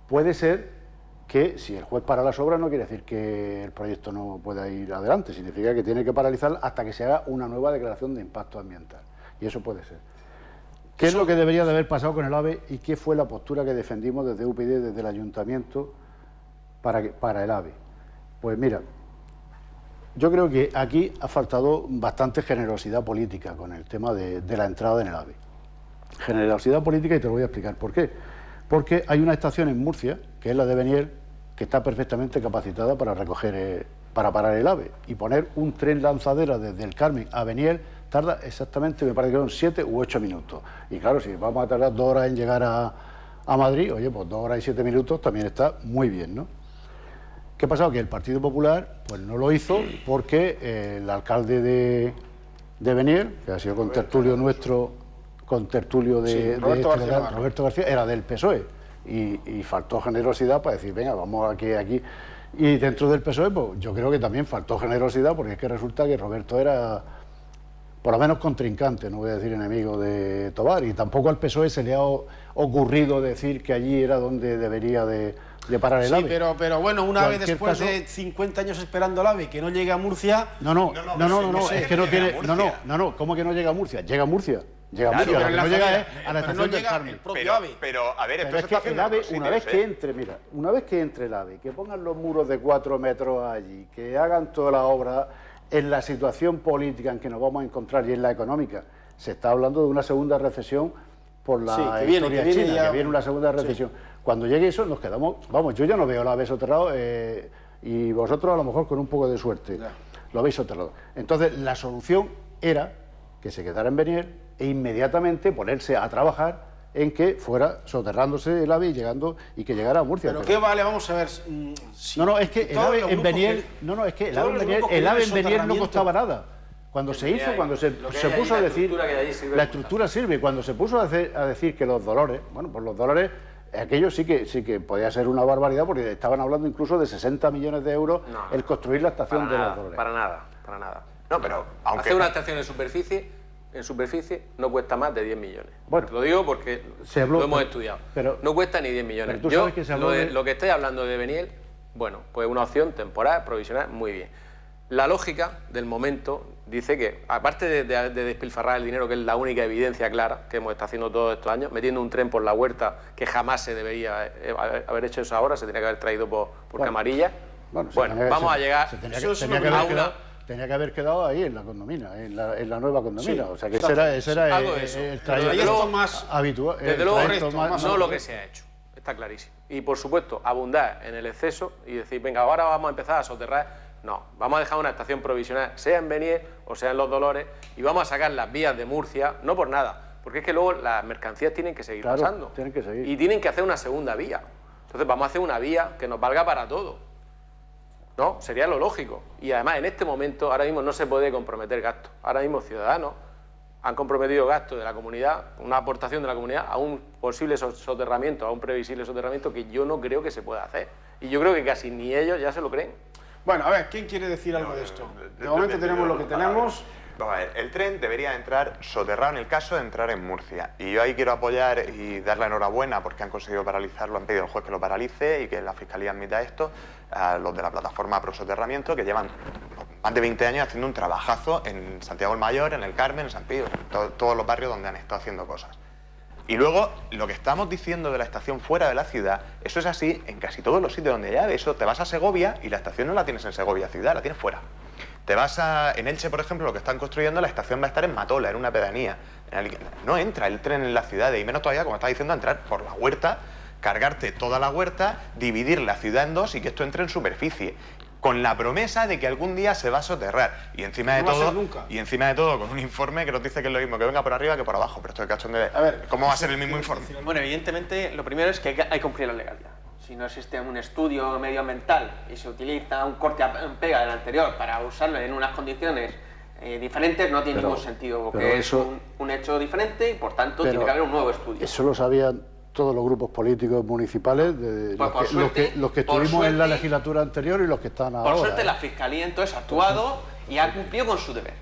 Puede ser que si el juez para las obras no quiere decir que el proyecto no pueda ir adelante, significa que tiene que paralizar hasta que se haga una nueva declaración de impacto ambiental. Y eso puede ser. ¿Qué es lo que debería de haber pasado con el AVE y qué fue la postura que defendimos desde UPyD, desde el ayuntamiento, para el AVE? Pues mira, yo creo que aquí ha faltado bastante generosidad política con el tema de la entrada en el AVE. Generosidad política, y te lo voy a explicar por qué. Porque hay una estación en Murcia, que es la de Beniel, que está perfectamente capacitada para para parar el AVE. Y poner un tren lanzadera desde el Carmen a Beniel tarda exactamente, me parece que son 7 u 8 minutos. Y claro, si vamos a tardar 2 horas en llegar a Madrid, oye, pues 2 horas y 7 minutos también está muy bien, ¿no? ¿Qué ha pasado? Que el Partido Popular pues no lo hizo porque el alcalde de Beniel, que ha sido contertulio nuestro, contertulio de Roberto García, era del PSOE, y faltó generosidad para decir, venga, vamos aquí. Y dentro del PSOE, pues yo creo que también faltó generosidad, porque es que resulta que Roberto era, por lo menos, contrincante, no voy a decir enemigo de Tobar, y tampoco al PSOE se le ha ocurrido decir que allí era donde debería de parar el AVE. Sí, pero bueno, una vez Cualquier después caso- de 50 años esperando el AVE que no llegue a Murcia. No, sé es que que no llega tiene, a Murcia. no, ¿cómo que no llega a Murcia? Llega a Murcia, Claro, lo pero que en la no llega salida, es a la pero estación no del llega Carmen. el propio AVE. Pero, a ver, esto Pero se es está que el haciendo en AVE, otros una vez sitios, que ¿eh? entre, mira, una vez que entre el AVE, que pongan los muros de 4 metros allí, que hagan toda la obra en la situación política en que nos vamos a encontrar y en la económica, se está hablando de una segunda recesión por la Sí, que viene, historia que viene china, ya- que viene una segunda recesión. Cuando llegue eso nos quedamos, vamos, yo ya no veo el AVE soterrado, y vosotros a lo mejor con un poco de suerte Ya. lo habéis soterrado. Entonces la solución era que se quedara en Beniel e inmediatamente ponerse a trabajar en que fuera soterrándose el AVE y que llegara a Murcia. Pero qué vale, vamos a ver. Si No, es que el todos AVE los en grupos Beniel, que- es que el todos AVE en los Beniel, grupos que el AVE en llevan Beniel no soterramiento- costaba nada. Cuando se hizo, cuando se lo que se hay puso a ahí, la decir, estructura que hay ahí sirve la para estructura sirve, cuando se puso a decir que los dolores, bueno, pues los dolores, aquello sí que podía ser una barbaridad, porque estaban hablando incluso de 60 millones de euros No, el construir la estación de los dolores. para nada. No, pero aunque... Hacer una estación en superficie no cuesta más de 10 millones. Bueno, Te lo digo porque se habló- lo hemos estudiado. pero- no cuesta ni 10 millones. pero tú sabes que se habló de- Lo que estoy hablando de Beniel, bueno, pues una opción temporal, provisional, muy bien. La lógica del momento dice que, aparte de despilfarrar el dinero, que es la única evidencia clara que hemos estado haciendo todos estos años, metiendo un tren por la huerta que jamás se debería haber hecho eso ahora, se tenía que haber traído por Camarilla. Bueno, vamos a llegar tenía que haber quedado ahí en la condomina, en la nueva condomina. Sí, o sea que ese era el trayecto más habitual. Desde luego, no lo que se ha hecho. Está clarísimo. Y por supuesto, abundar en el exceso y decir, venga, ahora vamos a empezar a soterrar. No, vamos a dejar una estación provisional, sea en Benier o sea en Los Dolores, y vamos a sacar las vías de Murcia, no por nada, porque es que luego las mercancías tienen que seguir pasando. Tienen que seguir. Y tienen que hacer una segunda vía. Entonces vamos a hacer una vía que nos valga para todo. ¿No? Sería lo lógico. Y además en este momento, ahora mismo no se puede comprometer gastos. Ahora mismo ciudadanos han comprometido gastos de la comunidad, una aportación de la comunidad a un posible soterramiento, a un previsible soterramiento que yo no creo que se pueda hacer. Y yo creo que casi ni ellos ya se lo creen. Bueno, a ver, ¿quién quiere decir algo de esto? De momento tenemos lo que tenemos. Vamos a ver, el tren debería entrar soterrado en el caso de entrar en Murcia. Y yo ahí quiero apoyar y dar la enhorabuena porque han conseguido paralizarlo, han pedido al juez que lo paralice y que la Fiscalía admita esto, a los de la plataforma pro soterramiento, que llevan más de 20 años haciendo un trabajazo en Santiago el Mayor, en el Carmen, en San Pío, en todos los barrios donde han estado haciendo cosas. Y luego, lo que estamos diciendo de la estación fuera de la ciudad, eso es así en casi todos los sitios donde hay AVE. Eso, te vas a Segovia y la estación no la tienes en Segovia ciudad, la tienes fuera. Te vas en Elche, por ejemplo, lo que están construyendo, la estación va a estar en Matola, en una pedanía. No entra el tren en la ciudad, y menos todavía, como está diciendo, entrar por la huerta, cargarte toda la huerta, dividir la ciudad en dos y que esto entre en superficie, con la promesa de que algún día se va a soterrar. Y encima de todo, con un informe que nos dice que es lo mismo que venga por arriba que por abajo. Pero esto es cachón de... A ver, ¿cómo va a ser el mismo informe? Bueno, evidentemente, lo primero es que hay que cumplir la legalidad. Si no existe un estudio medioambiental y se utiliza un corte en pega del anterior para usarlo en unas condiciones diferentes, no tiene ningún sentido, porque es un hecho diferente y por tanto tiene que haber un nuevo estudio. Eso lo sabían todos los grupos políticos municipales, los que estuvimos en la legislatura anterior y los que están ahora. Por suerte la Fiscalía entonces ha actuado y ha cumplido con su deber,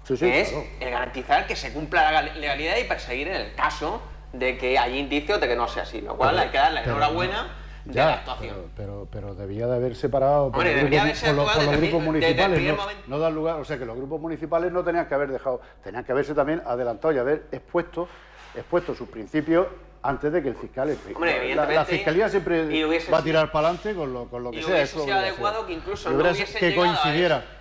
que es el garantizar que se cumpla la legalidad y perseguir en el caso de que hay indicios de que no sea así, lo cual hay que darle enhorabuena de la actuación. Pero debía de haber separado por los grupos municipales, no dar lugar, o sea que los grupos municipales no tenían que haber dejado, tenían que haberse también adelantado y haber expuesto sus principios antes de que el fiscal... la Fiscalía siempre va a tirar para adelante con lo que sea. Hubiese sido adecuado que incluso no hubiese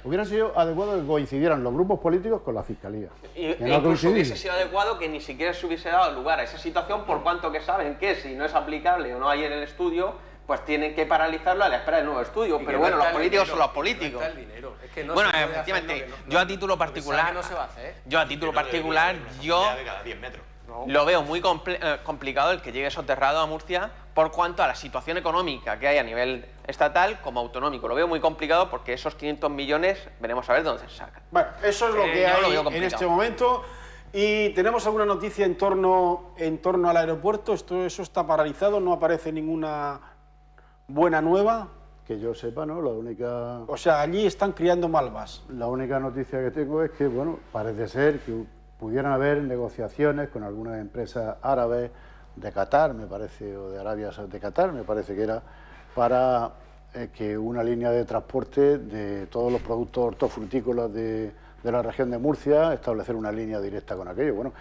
hubiera sido adecuado que coincidieran los grupos políticos con la Fiscalía. Incluso hubiese sido adecuado que ni siquiera se hubiese dado lugar a esa situación, por cuanto que saben que si no es aplicable o no hay en el estudio, pues tienen que paralizarlo a la espera del nuevo estudio. Pero bueno, los políticos son los políticos. Bueno, efectivamente, yo a título particular... Lo veo muy complicado el que llegue soterrado a Murcia por cuanto a la situación económica que hay a nivel estatal como autonómico. Lo veo muy complicado porque esos 500 millones veremos a ver dónde se sacan. Bueno, eso es lo que hay en este momento. Y tenemos alguna noticia en torno al aeropuerto. Eso está paralizado, no aparece ninguna buena nueva. Que yo sepa, ¿no? La única... O sea, allí están criando malvas. La única noticia que tengo es que, bueno, parece ser que pudieran haber negociaciones con algunas empresas árabes de Qatar, me parece, o de Arabia de Qatar, me parece que era, para que una línea de transporte de todos los productos hortofrutícolas de la región de Murcia, establecer una línea directa con aquello. Bueno,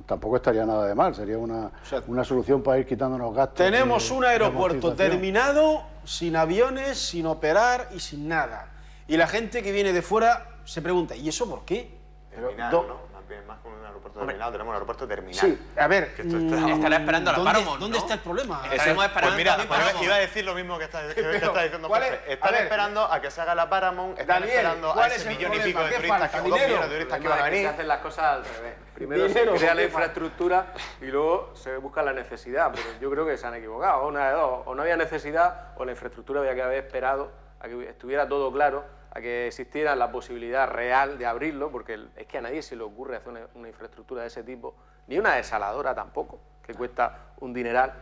tampoco estaría nada de mal, sería una solución para ir quitándonos gastos. Tenemos un aeropuerto terminado, sin aviones, sin operar y sin nada. Y la gente que viene de fuera se pregunta, ¿y eso por qué? Terminado, ¿no? Más que un aeropuerto terminado, tenemos un aeropuerto terminal. Sí, a ver, estará esperando la Paramount, ¿dónde está el problema? Estaremos esperando. Pues mira, iba a decir lo mismo que está diciendo Jorge. Están esperando a que se haga la Paramount, están esperando a ese millón y pico de turistas, que 2 millones de turistas que van a venir. Se hacen las cosas al revés. Primero se crea la infraestructura y luego se busca la necesidad, pero yo creo que se han equivocado. Una de dos, o no había necesidad o la infraestructura había que haber esperado a que estuviera todo claro, a que existiera la posibilidad real de abrirlo, porque es que a nadie se le ocurre hacer una infraestructura de ese tipo, ni una desaladora tampoco, que cuesta un dineral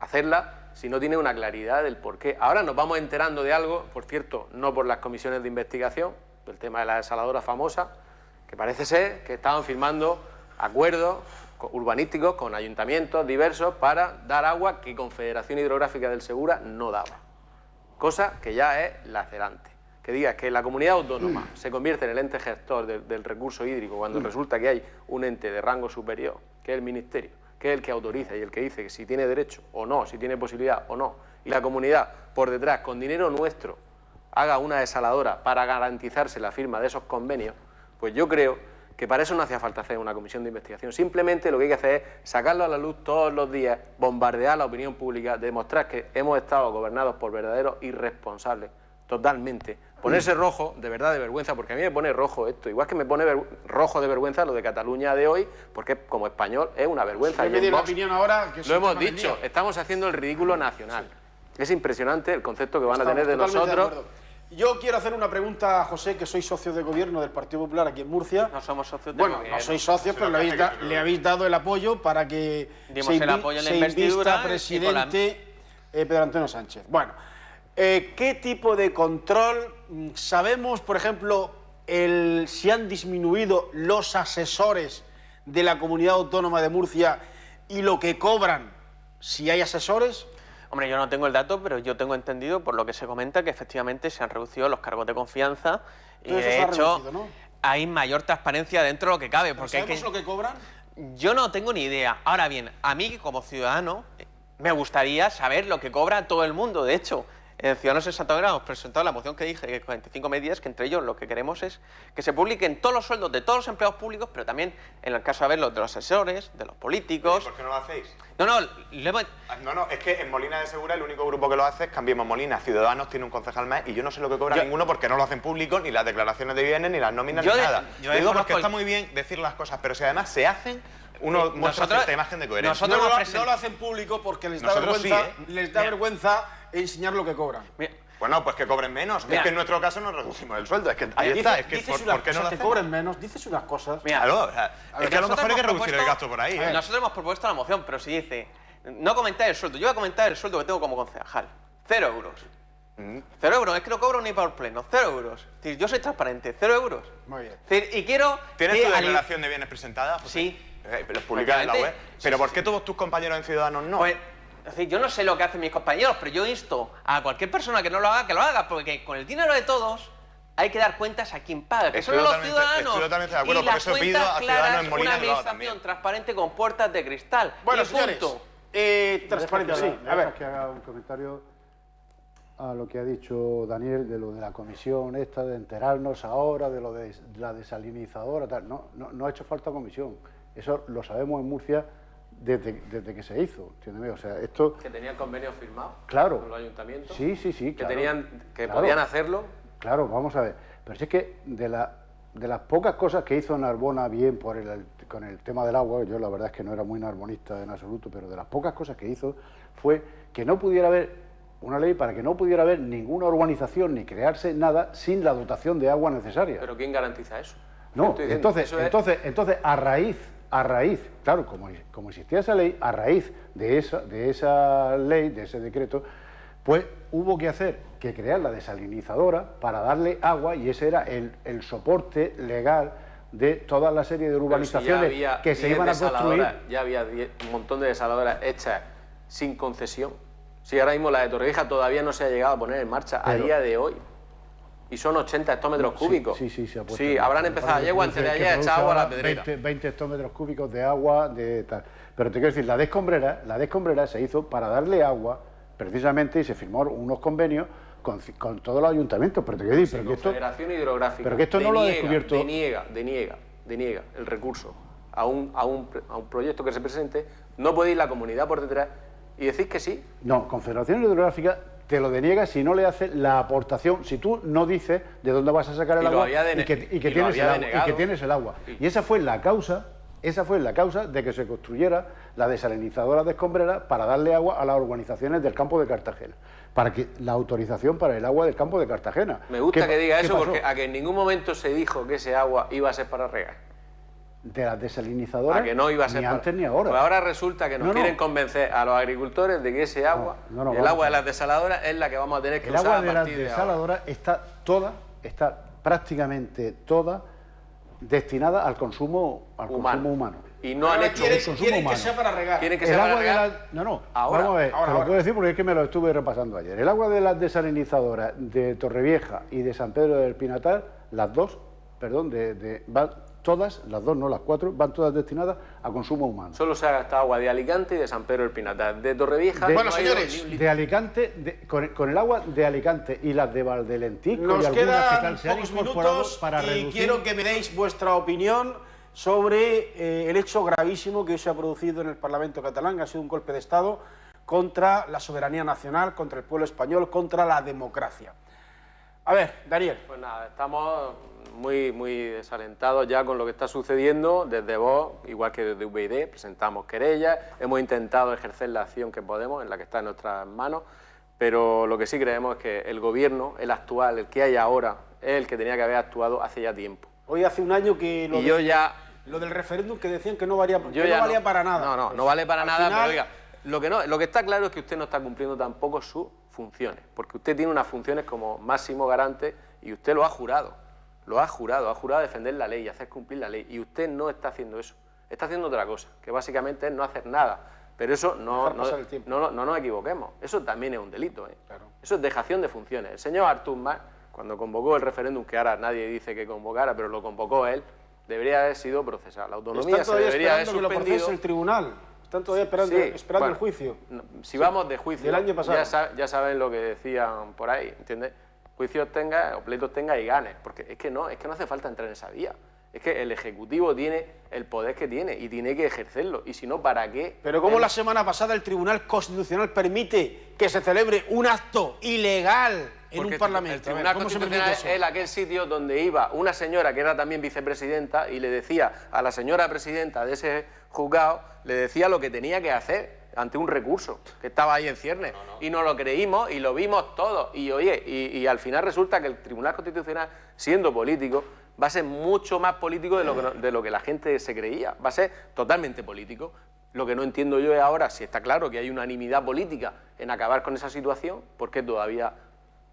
hacerla, si no tiene una claridad del porqué. Ahora nos vamos enterando de algo, por cierto, no por las comisiones de investigación, del tema de la desaladora famosa, que parece ser que estaban firmando acuerdos urbanísticos con ayuntamientos diversos para dar agua que Confederación Hidrográfica del Segura no daba. Cosa que ya es lacerante. que digas que la comunidad autónoma se convierte en el ente gestor del recurso hídrico cuando resulta que hay un ente de rango superior, que es el Ministerio, que es el que autoriza y el que dice que si tiene derecho o no, si tiene posibilidad o no, y la comunidad por detrás, con dinero nuestro, haga una desaladora para garantizarse la firma de esos convenios, pues yo creo que para eso no hacía falta hacer una comisión de investigación. Simplemente lo que hay que hacer es sacarlo a la luz todos los días, bombardear la opinión pública, demostrar que hemos estado gobernados por verdaderos irresponsables, totalmente. Ponerse rojo, de verdad, de vergüenza, porque a mí me pone rojo esto, igual que me pone rojo de vergüenza lo de Cataluña de hoy, porque como español es una vergüenza. Si me di la opinión ahora, que lo hemos dicho, estamos haciendo el ridículo nacional. Sí. Es impresionante el concepto que van a tener de nosotros. Yo quiero hacer una pregunta a José, que soy socio de gobierno del Partido Popular aquí en Murcia. No somos socios de gobierno. Bueno, no sois socios, pero le habéis dado el apoyo para que dimos el apoyo en la investidura presidente Pedro Antonio Sánchez. Bueno, ¿qué tipo de control sabemos, por ejemplo, si han disminuido los asesores de la Comunidad Autónoma de Murcia y lo que cobran si hay asesores? Hombre, yo no tengo el dato, pero yo tengo entendido, por lo que se comenta, que efectivamente se han reducido los cargos de confianza y, de hecho, ¿no? Hay mayor transparencia dentro de lo que cabe. Porque ¿sabemos lo que cobran? Yo no tengo ni idea. Ahora bien, a mí como ciudadano me gustaría saber lo que cobra todo el mundo. De hecho, en Ciudadanos en Santa Grada hemos presentado la moción que dije, que 45 medidas, que entre ellos lo que queremos es que se publiquen todos los sueldos de todos los empleados públicos, pero también, en el caso de ver los de los asesores, de los políticos. ¿Por qué no lo hacéis? No, es que en Molina de Segura el único grupo que lo hace es Cambiemos Molina. Ciudadanos tiene un concejal más y yo no sé lo que cobra ninguno porque no lo hacen público, ni las declaraciones de bienes, ni las nóminas, ni nada. Yo digo porque está muy bien decir las cosas, pero si además se hacen, uno muestra cierta imagen de coherencia. No lo hacen público porque les da vergüenza, les da vergüenza enseñar lo que cobran. Bueno, pues que cobren menos. Es que en nuestro caso nos reducimos el sueldo. Es que ahí está. Es que ¿por qué no lo hacemos? Que cobren menos, dices unas cosas. Claro, es que a lo mejor hay que reducir el gasto por ahí. Nosotros hemos propuesto la moción, pero si dice, no comentáis el sueldo. Yo voy a comentar el sueldo que tengo como concejal. 0 euros. 0 euros, es que no cobro ni por pleno, 0 euros. Es decir, yo soy transparente, 0 euros. Muy bien. Es decir, y quiero... ¿Tienes tu declaración de bienes presentada, José? Sí. Pero publicada en la web. ¿Pero por qué todos tus compañeros en Ciudadanos no? Pues, es decir, yo no sé lo que hacen mis compañeros, pero yo insto a cualquier persona que no lo haga, que lo haga, porque con el dinero de todos hay que dar cuentas a quien paga, que son los ciudadanos. Estoy totalmente de acuerdo, y por eso pido a Ciudadanos en Molina una administración transparente con puertas de cristal. Bueno, y señores, transparente, sí. A ver, que haga un comentario a lo que ha dicho Daniel de lo de la comisión esta, de enterarnos ahora de lo de la desalinizadora, tal. No ha hecho falta comisión. Eso lo sabemos en Murcia desde que se hizo, ¿entiendes? O sea, esto... Que tenían convenios firmados con los ayuntamientos. Sí, que tenían, que podían hacerlo. Claro, vamos a ver. Pero si es que de las pocas cosas que hizo Narbona bien con el tema del agua, yo la verdad es que no era muy narbonista en absoluto, pero de las pocas cosas que hizo fue que no pudiera haber una ley para que no pudiera haber ninguna urbanización ni crearse nada sin la dotación de agua necesaria. ¿Pero quién garantiza eso? No, entonces a raíz, claro, como existía esa ley, a raíz de esa ley, de ese decreto, pues hubo que crear la desalinizadora para darle agua, y ese era el soporte legal de toda la serie de urbanizaciones que se iban a construir. Ya había un montón de desaladoras hechas sin concesión. Si ahora mismo la de Torrevieja todavía no se ha llegado a poner en marcha a día de hoy. Y son 80 hectómetros cúbicos. Sí, se ha puesto. Sí, habrán empezado ayer o antes de ayer a echar agua a la pedrera. 20 hectómetros cúbicos de agua, de tal. Pero te quiero decir, la descombrera se hizo para darle agua, precisamente, y se firmaron unos convenios con todos los ayuntamientos. Pero te quiero decir, pero que esto... Federación Hidrográfica. Pero que esto no lo ha descubierto... Deniega el recurso a un proyecto que se presente. No puede ir la comunidad por detrás y decís que sí. No, Confederación Hidrográfica te lo deniega si no le hace la aportación, si tú no dices de dónde vas a sacar el agua y que tienes el agua. Y esa fue la causa de que se construyera la desalinizadora de Escombrera para darle agua a las urbanizaciones del campo de Cartagena, para que la autorización para el agua del campo de Cartagena. Me gusta que diga eso porque a que en ningún momento se dijo que ese agua iba a ser para regar. De las desalinizadoras, a que no iba a ser ni antes ni ahora. Pues ahora resulta que nos quieren convencer a los agricultores de que ese agua, el agua de las desaladoras, es la que vamos a tener que usar a partir de ahora. El agua de las desaladoras está prácticamente toda destinada al consumo humano. y no han hecho uso. Quieren que sea para regar. Quieren que El sea para agua de regar. No, Ahora, vamos a ver, ahora, te lo ahora. puedo decir porque es que me lo estuve repasando ayer. El agua de las desalinizadoras de Torrevieja y de San Pedro del Pinatar, las dos, perdón, van todas, las dos, no las cuatro, van todas destinadas a consumo humano. Solo se ha gastado agua de Alicante y de San Pedro del Pinatar. De Torrevieja... De- no Bueno, ha ido señores, ni un litro. De Alicante, con el agua de Alicante y las de Valdelentisco y Nos algunas que quedan tal se han pocos incorporado minutos para y reducir... quiero que me deis vuestra opinión sobre el hecho gravísimo que hoy se ha producido en el Parlamento catalán, que ha sido un golpe de Estado contra la soberanía nacional, contra el pueblo español, contra la democracia. A ver, Daniel. Pues nada, estamos muy desalentados ya con lo que está sucediendo. Desde Vox, igual que desde UPyD, presentamos querellas, hemos intentado ejercer la acción que podemos, en la que está en nuestras manos, pero lo que sí creemos es que el gobierno, el actual, el que hay ahora, es el que tenía que haber actuado hace ya tiempo. Hoy hace un año que Y yo ya... lo del referéndum que decían que no valía, Yo que ya no valía para nada. No vale para Al nada, final- pero oiga, lo que está claro es que usted no está cumpliendo tampoco sus funciones, porque usted tiene unas funciones como máximo garante y usted lo ha jurado, ha jurado defender la ley y hacer cumplir la ley, y usted no está haciendo eso, está haciendo otra cosa, que básicamente es no hacer nada, pero eso Dejar pasar el tiempo. no nos equivoquemos, eso también es un delito, ¿eh? Claro. Eso es dejación de funciones. El señor Artur Mas, cuando convocó el referéndum, que ahora nadie dice que convocara, pero lo convocó él, debería haber sido procesado. La autonomía Están se todavía debería haber esperando que lo procese suspendido. el tribunal. Están todavía esperando, Sí, esperando bueno, el juicio. Si vamos de juicio, del año pasado. ya saben lo que decían por ahí, ¿entiendes? Juicios tenga, o pleitos tenga y ganes, porque es que no hace falta entrar en esa vía. Es que el Ejecutivo tiene el poder que tiene y tiene que ejercerlo, y si no, ¿para qué? Pero como la semana pasada el Tribunal Constitucional permite que se celebre un acto ilegal en Porque un parlamento. el Tribunal ¿Cómo se permite Constitucional eso? es aquel sitio donde iba una señora que era también vicepresidenta y le decía a la señora presidenta de ese juzgado, le decía lo que tenía que hacer ante un recurso que estaba ahí en ciernes. Y nos lo creímos y lo vimos todos. Y oye, y al final resulta que el Tribunal Constitucional, siendo político, va a ser mucho más político de lo que la gente se creía. Va a ser totalmente político. Lo que no entiendo yo es ahora, si está claro que hay unanimidad política en acabar con esa situación, ¿por qué todavía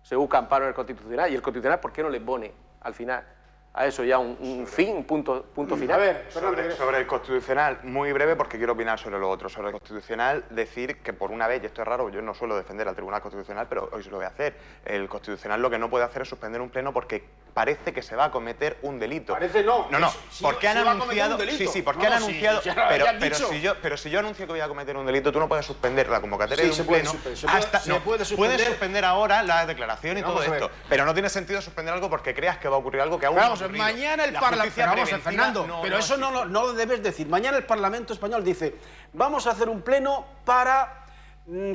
se busca amparo en el Constitucional? Y el Constitucional, ¿por qué no le pone al final a eso ya un fin, un punto final? A ver, Fernando, Sobre el Constitucional, muy breve porque quiero opinar sobre lo otro. Sobre el Constitucional, decir que por una vez, y esto es raro, yo no suelo defender al Tribunal Constitucional, pero hoy se lo voy a hacer. El Constitucional lo que no puede hacer es suspender un pleno porque parece que se va a cometer un delito. Parece no. No, Sí, porque han sí va a cometer anunciado... un delito. Sí, porque No, han sí, anunciado... ya lo habías dicho. pero si yo anuncio que voy a cometer un delito, tú no puedes suspender la convocatoria Sí, de se un puede pleno suspender, se puede- hasta... se no, puede puedes suspender. suspender ahora la declaración y Vamos todo a ver. esto, pero no tiene sentido suspender algo porque creas que va a ocurrir algo que aún Vamos, no ha ocurrido. mañana el La Parlamento... justicia Vamos, preventiva Fernando, pero eso existe. no lo debes decir. Mañana el Parlamento español dice, vamos a hacer un pleno para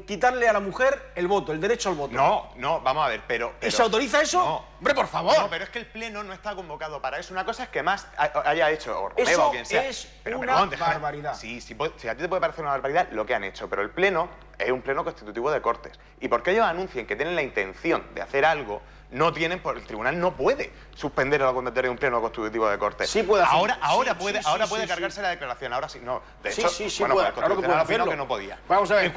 quitarle a la mujer el voto, el derecho al voto. No, vamos a ver, pero... ¿Y se autoriza eso? No. Hombre, por favor. No, pero es que el Pleno no está convocado para eso. Una cosa es que más haya hecho o Romeva Eso o quien sea. es Pero, una perdón, déjame. barbaridad. Sí, si a ti te puede parecer una barbaridad lo que han hecho, pero el Pleno es un Pleno constitutivo de Cortes. Y porque ellos anuncien que tienen la intención de hacer algo, el tribunal no puede suspender la convocatoria de un Pleno constitutivo de Cortes. Sí puede hacerlo. Ahora Sí, puede, sí, ahora sí, puede sí, cargarse sí. la declaración, ahora sí, no. De Sí, hecho, sí, sí bueno, puede, pues el claro que puede Constitucional opinó hacerlo. que no podía. Vamos a ver. En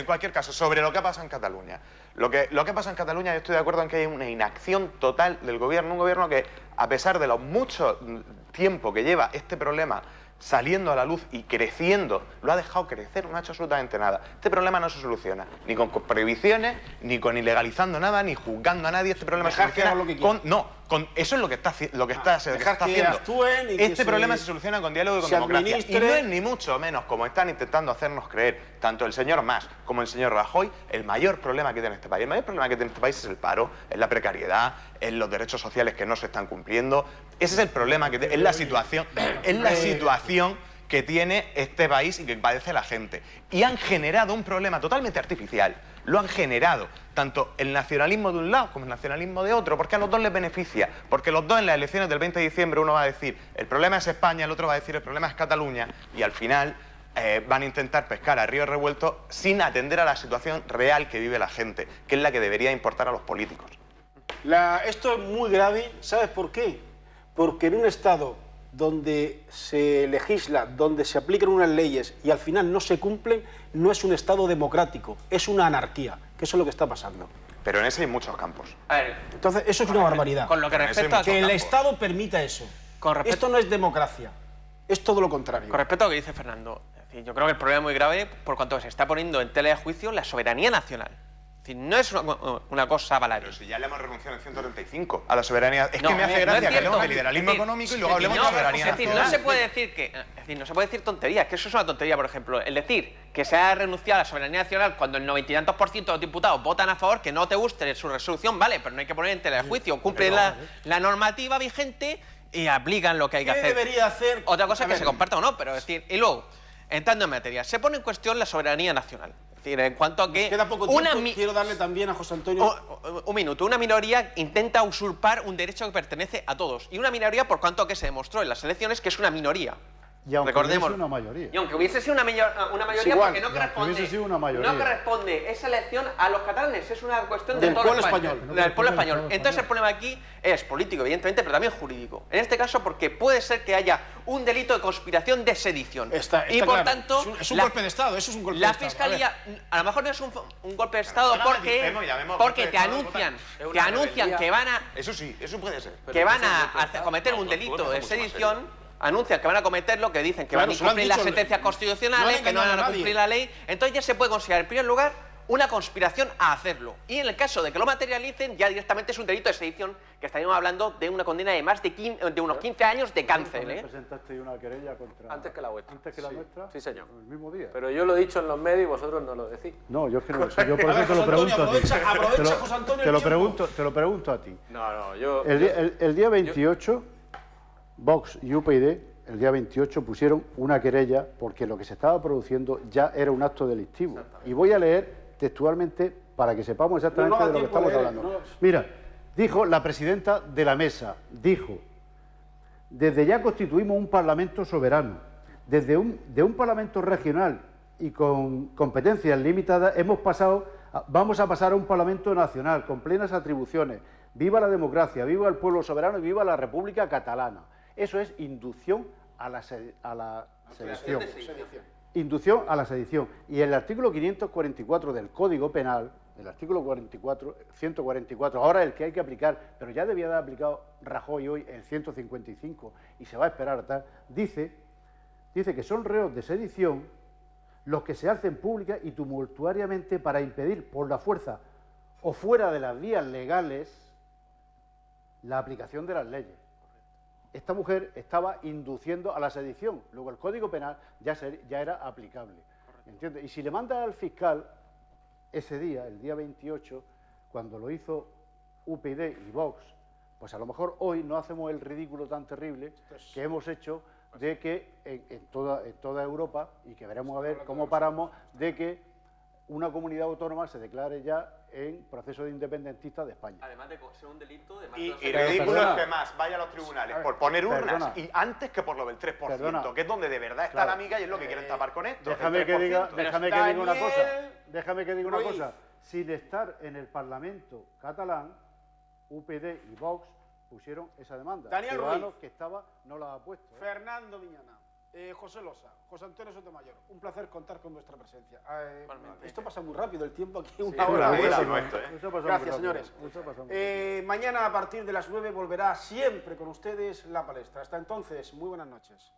cualquier caso, sobre lo que ha pasado en Cataluña. Lo que pasa en Cataluña, yo estoy de acuerdo en que hay una inacción total del gobierno, un gobierno que, a pesar de lo mucho tiempo que lleva este problema saliendo a la luz y creciendo, lo ha dejado crecer, no ha hecho absolutamente nada. Este problema no se soluciona ni con prohibiciones, ni con ilegalizando nada, ni juzgando a nadie. Este problema Dejar se que soluciona hagan lo que quieran. eso es lo que está, se dejar está que haciendo. actúen y que Este problema se- se soluciona con diálogo y con se democracia. Y administre- no es ni mucho menos, como están intentando hacernos creer tanto el señor Mas como el señor Rajoy, el mayor problema que tiene este país. El mayor problema que tiene este país es el paro, es la precariedad, es los derechos sociales que no se están cumpliendo. Ese es el problema, es la situación que tiene este país y que padece la gente. Y han generado un problema totalmente artificial. Lo han generado tanto el nacionalismo de un lado como el nacionalismo de otro, porque a los dos les beneficia. Porque los dos en las elecciones del 20 de diciembre uno va a decir el problema es España, el otro va a decir el problema es Cataluña, y al final van a intentar pescar a río revuelto sin atender a la situación real que vive la gente, que es la que debería importar a los políticos. Esto es muy grave, ¿sabes por qué? Porque en un Estado donde se legisla, donde se aplican unas leyes y al final no se cumplen, no es un Estado democrático, es una anarquía, que eso es lo que está pasando. Pero en ese hay muchos campos. A ver, Entonces, eso es una barbaridad. con lo que Con ese respecta a... mucho Que el campos. Estado permita eso. Con respecto- Esto no es democracia. es todo lo contrario. Con respecto a lo que dice Fernando, es decir, yo creo que el problema es muy grave por cuanto se está poniendo en tela de juicio la soberanía nacional. Es decir, no es una cosa baladí. Pero si ya le hemos renunciado en 135 a la soberanía. Es No, que me hace no gracia es que hablemos cierto. de liberalismo Es decir, económico y luego hablemos de soberanía es decir, nacional. no se puede decir que, es decir, no se puede decir tonterías, que eso es una tontería, por ejemplo, el decir que se ha renunciado a la soberanía nacional cuando el 90 y tantos % de los diputados votan a favor, que no te guste su resolución, vale, pero no hay que poner en tela de juicio, cumplen la normativa vigente y aplican lo que hay que ¿Qué hacer. debería hacer? Otra cosa A es que ver, se comparta o no, pero es decir, y luego, entrando en materia, se pone en cuestión la soberanía nacional. Es decir, en cuanto a que Queda poco tiempo, quiero darle también a José Antonio... un minuto. Una minoría intenta usurpar un derecho que pertenece a todos. Y una minoría, por cuanto que se demostró en las elecciones, que es una minoría. Y aunque Recordemos. hubiese una mayoría. Y aunque hubiese sido una mayoría, igual, porque no y aunque corresponde, hubiese sido una mayoría. no corresponde esa elección a los catalanes, es una cuestión Del de todo pueblo España, español. del pueblo español. Del pueblo Entonces el problema aquí es político, evidentemente, pero también jurídico. En este caso, porque puede ser que haya un delito de conspiración de sedición. Está y por claro. tanto, Es un golpe de Estado, eso es un golpe la de Estado. A ver. Fiscalía, a lo mejor no es un golpe de Estado no porque, analicemos, llamemos porque golpe te de Estado, anuncian, es una te anuncian rebeldía. que van a Eso sí, eso puede ser. que van eso es a un golpe de Estado. cometer un No, delito tú de eres mucho más sedición, anuncian que van a cometerlo, que dicen que Claro, van a se lo han incumplir las dicho, sentencias no constitucionales, han que no van engañado a a nadie. cumplir la ley, entonces ya se puede considerar en primer lugar una conspiración a hacerlo. Y en el caso de que lo materialicen, ya directamente es un delito de sedición, que estaríamos hablando de una condena de más de unos 15 años de cárcel. También presentaste una querella contra... Antes que la vuestra. Antes que la Sí. nuestra. Sí, señor. El mismo día. Pero yo lo he dicho en los medios y vosotros no lo decís. No, yo es que no lo sé. Yo por A ver, eso te lo José Antonio, pregunto a ti. aprovecha, José Antonio, te el lo tiempo. pregunto, te lo pregunto a ti. No, yo... El día 28, Vox y UPyD, el día 28 pusieron una querella porque lo que se estaba produciendo ya era un acto delictivo. Y voy a leer textualmente para que sepamos exactamente No, no da de lo que tiempo a estamos leer, hablando. no. Mira, dijo la presidenta de la mesa, dijo, desde ya constituimos un parlamento soberano. De un parlamento regional y con competencias limitadas vamos a pasar a un parlamento nacional con plenas atribuciones. Viva la democracia, viva el pueblo soberano y viva la República Catalana. Eso es inducción a la sedición. Inducción a la sedición. Y el artículo 544 del Código Penal, el artículo 144, ahora el que hay que aplicar, pero ya debía de haber aplicado Rajoy hoy en 155 y se va a esperar a tal, dice que son reos de sedición los que se hacen públicas y tumultuariamente para impedir por la fuerza o fuera de las vías legales la aplicación de las leyes. Esta mujer estaba induciendo a la sedición, luego el Código Penal ya era aplicable. ¿Entiendes? Y si le manda al fiscal ese día, el día 28, cuando lo hizo UPyD y Vox, pues a lo mejor hoy no hacemos el ridículo tan terrible que hemos hecho de que en toda Europa, y que veremos a ver cómo paramos, de que una comunidad autónoma se declare ya en proceso de independentista de España. Además de ser un delito de Y Pero ridículo perdona. es que más vaya a los tribunales A ver, por poner urnas perdona. y antes que por lo del 3%, Perdona. que es donde de verdad está Claro. la amiga y es lo que quieren tapar con esto. Déjame el que diga, 3%. déjame que diga una cosa. Daniel Déjame que diga una Ruiz. cosa. Sin estar en el Parlamento catalán, UPyD y Vox pusieron esa demanda. Daniel Ciudadanos Ruiz. que estaba no la ha puesto. Fernando Miñana, José Losa, José Antonio Sotomayor, un placer contar con vuestra presencia. Esto pasa muy rápido, el tiempo aquí, una hora. rapidísimo esto, ¿eh? Eso ha pasado muy Gracias, rápido. señores. Eso ha pasado muy rápido. Mañana a partir de las 9 volverá siempre con ustedes la palestra. Hasta entonces, muy buenas noches.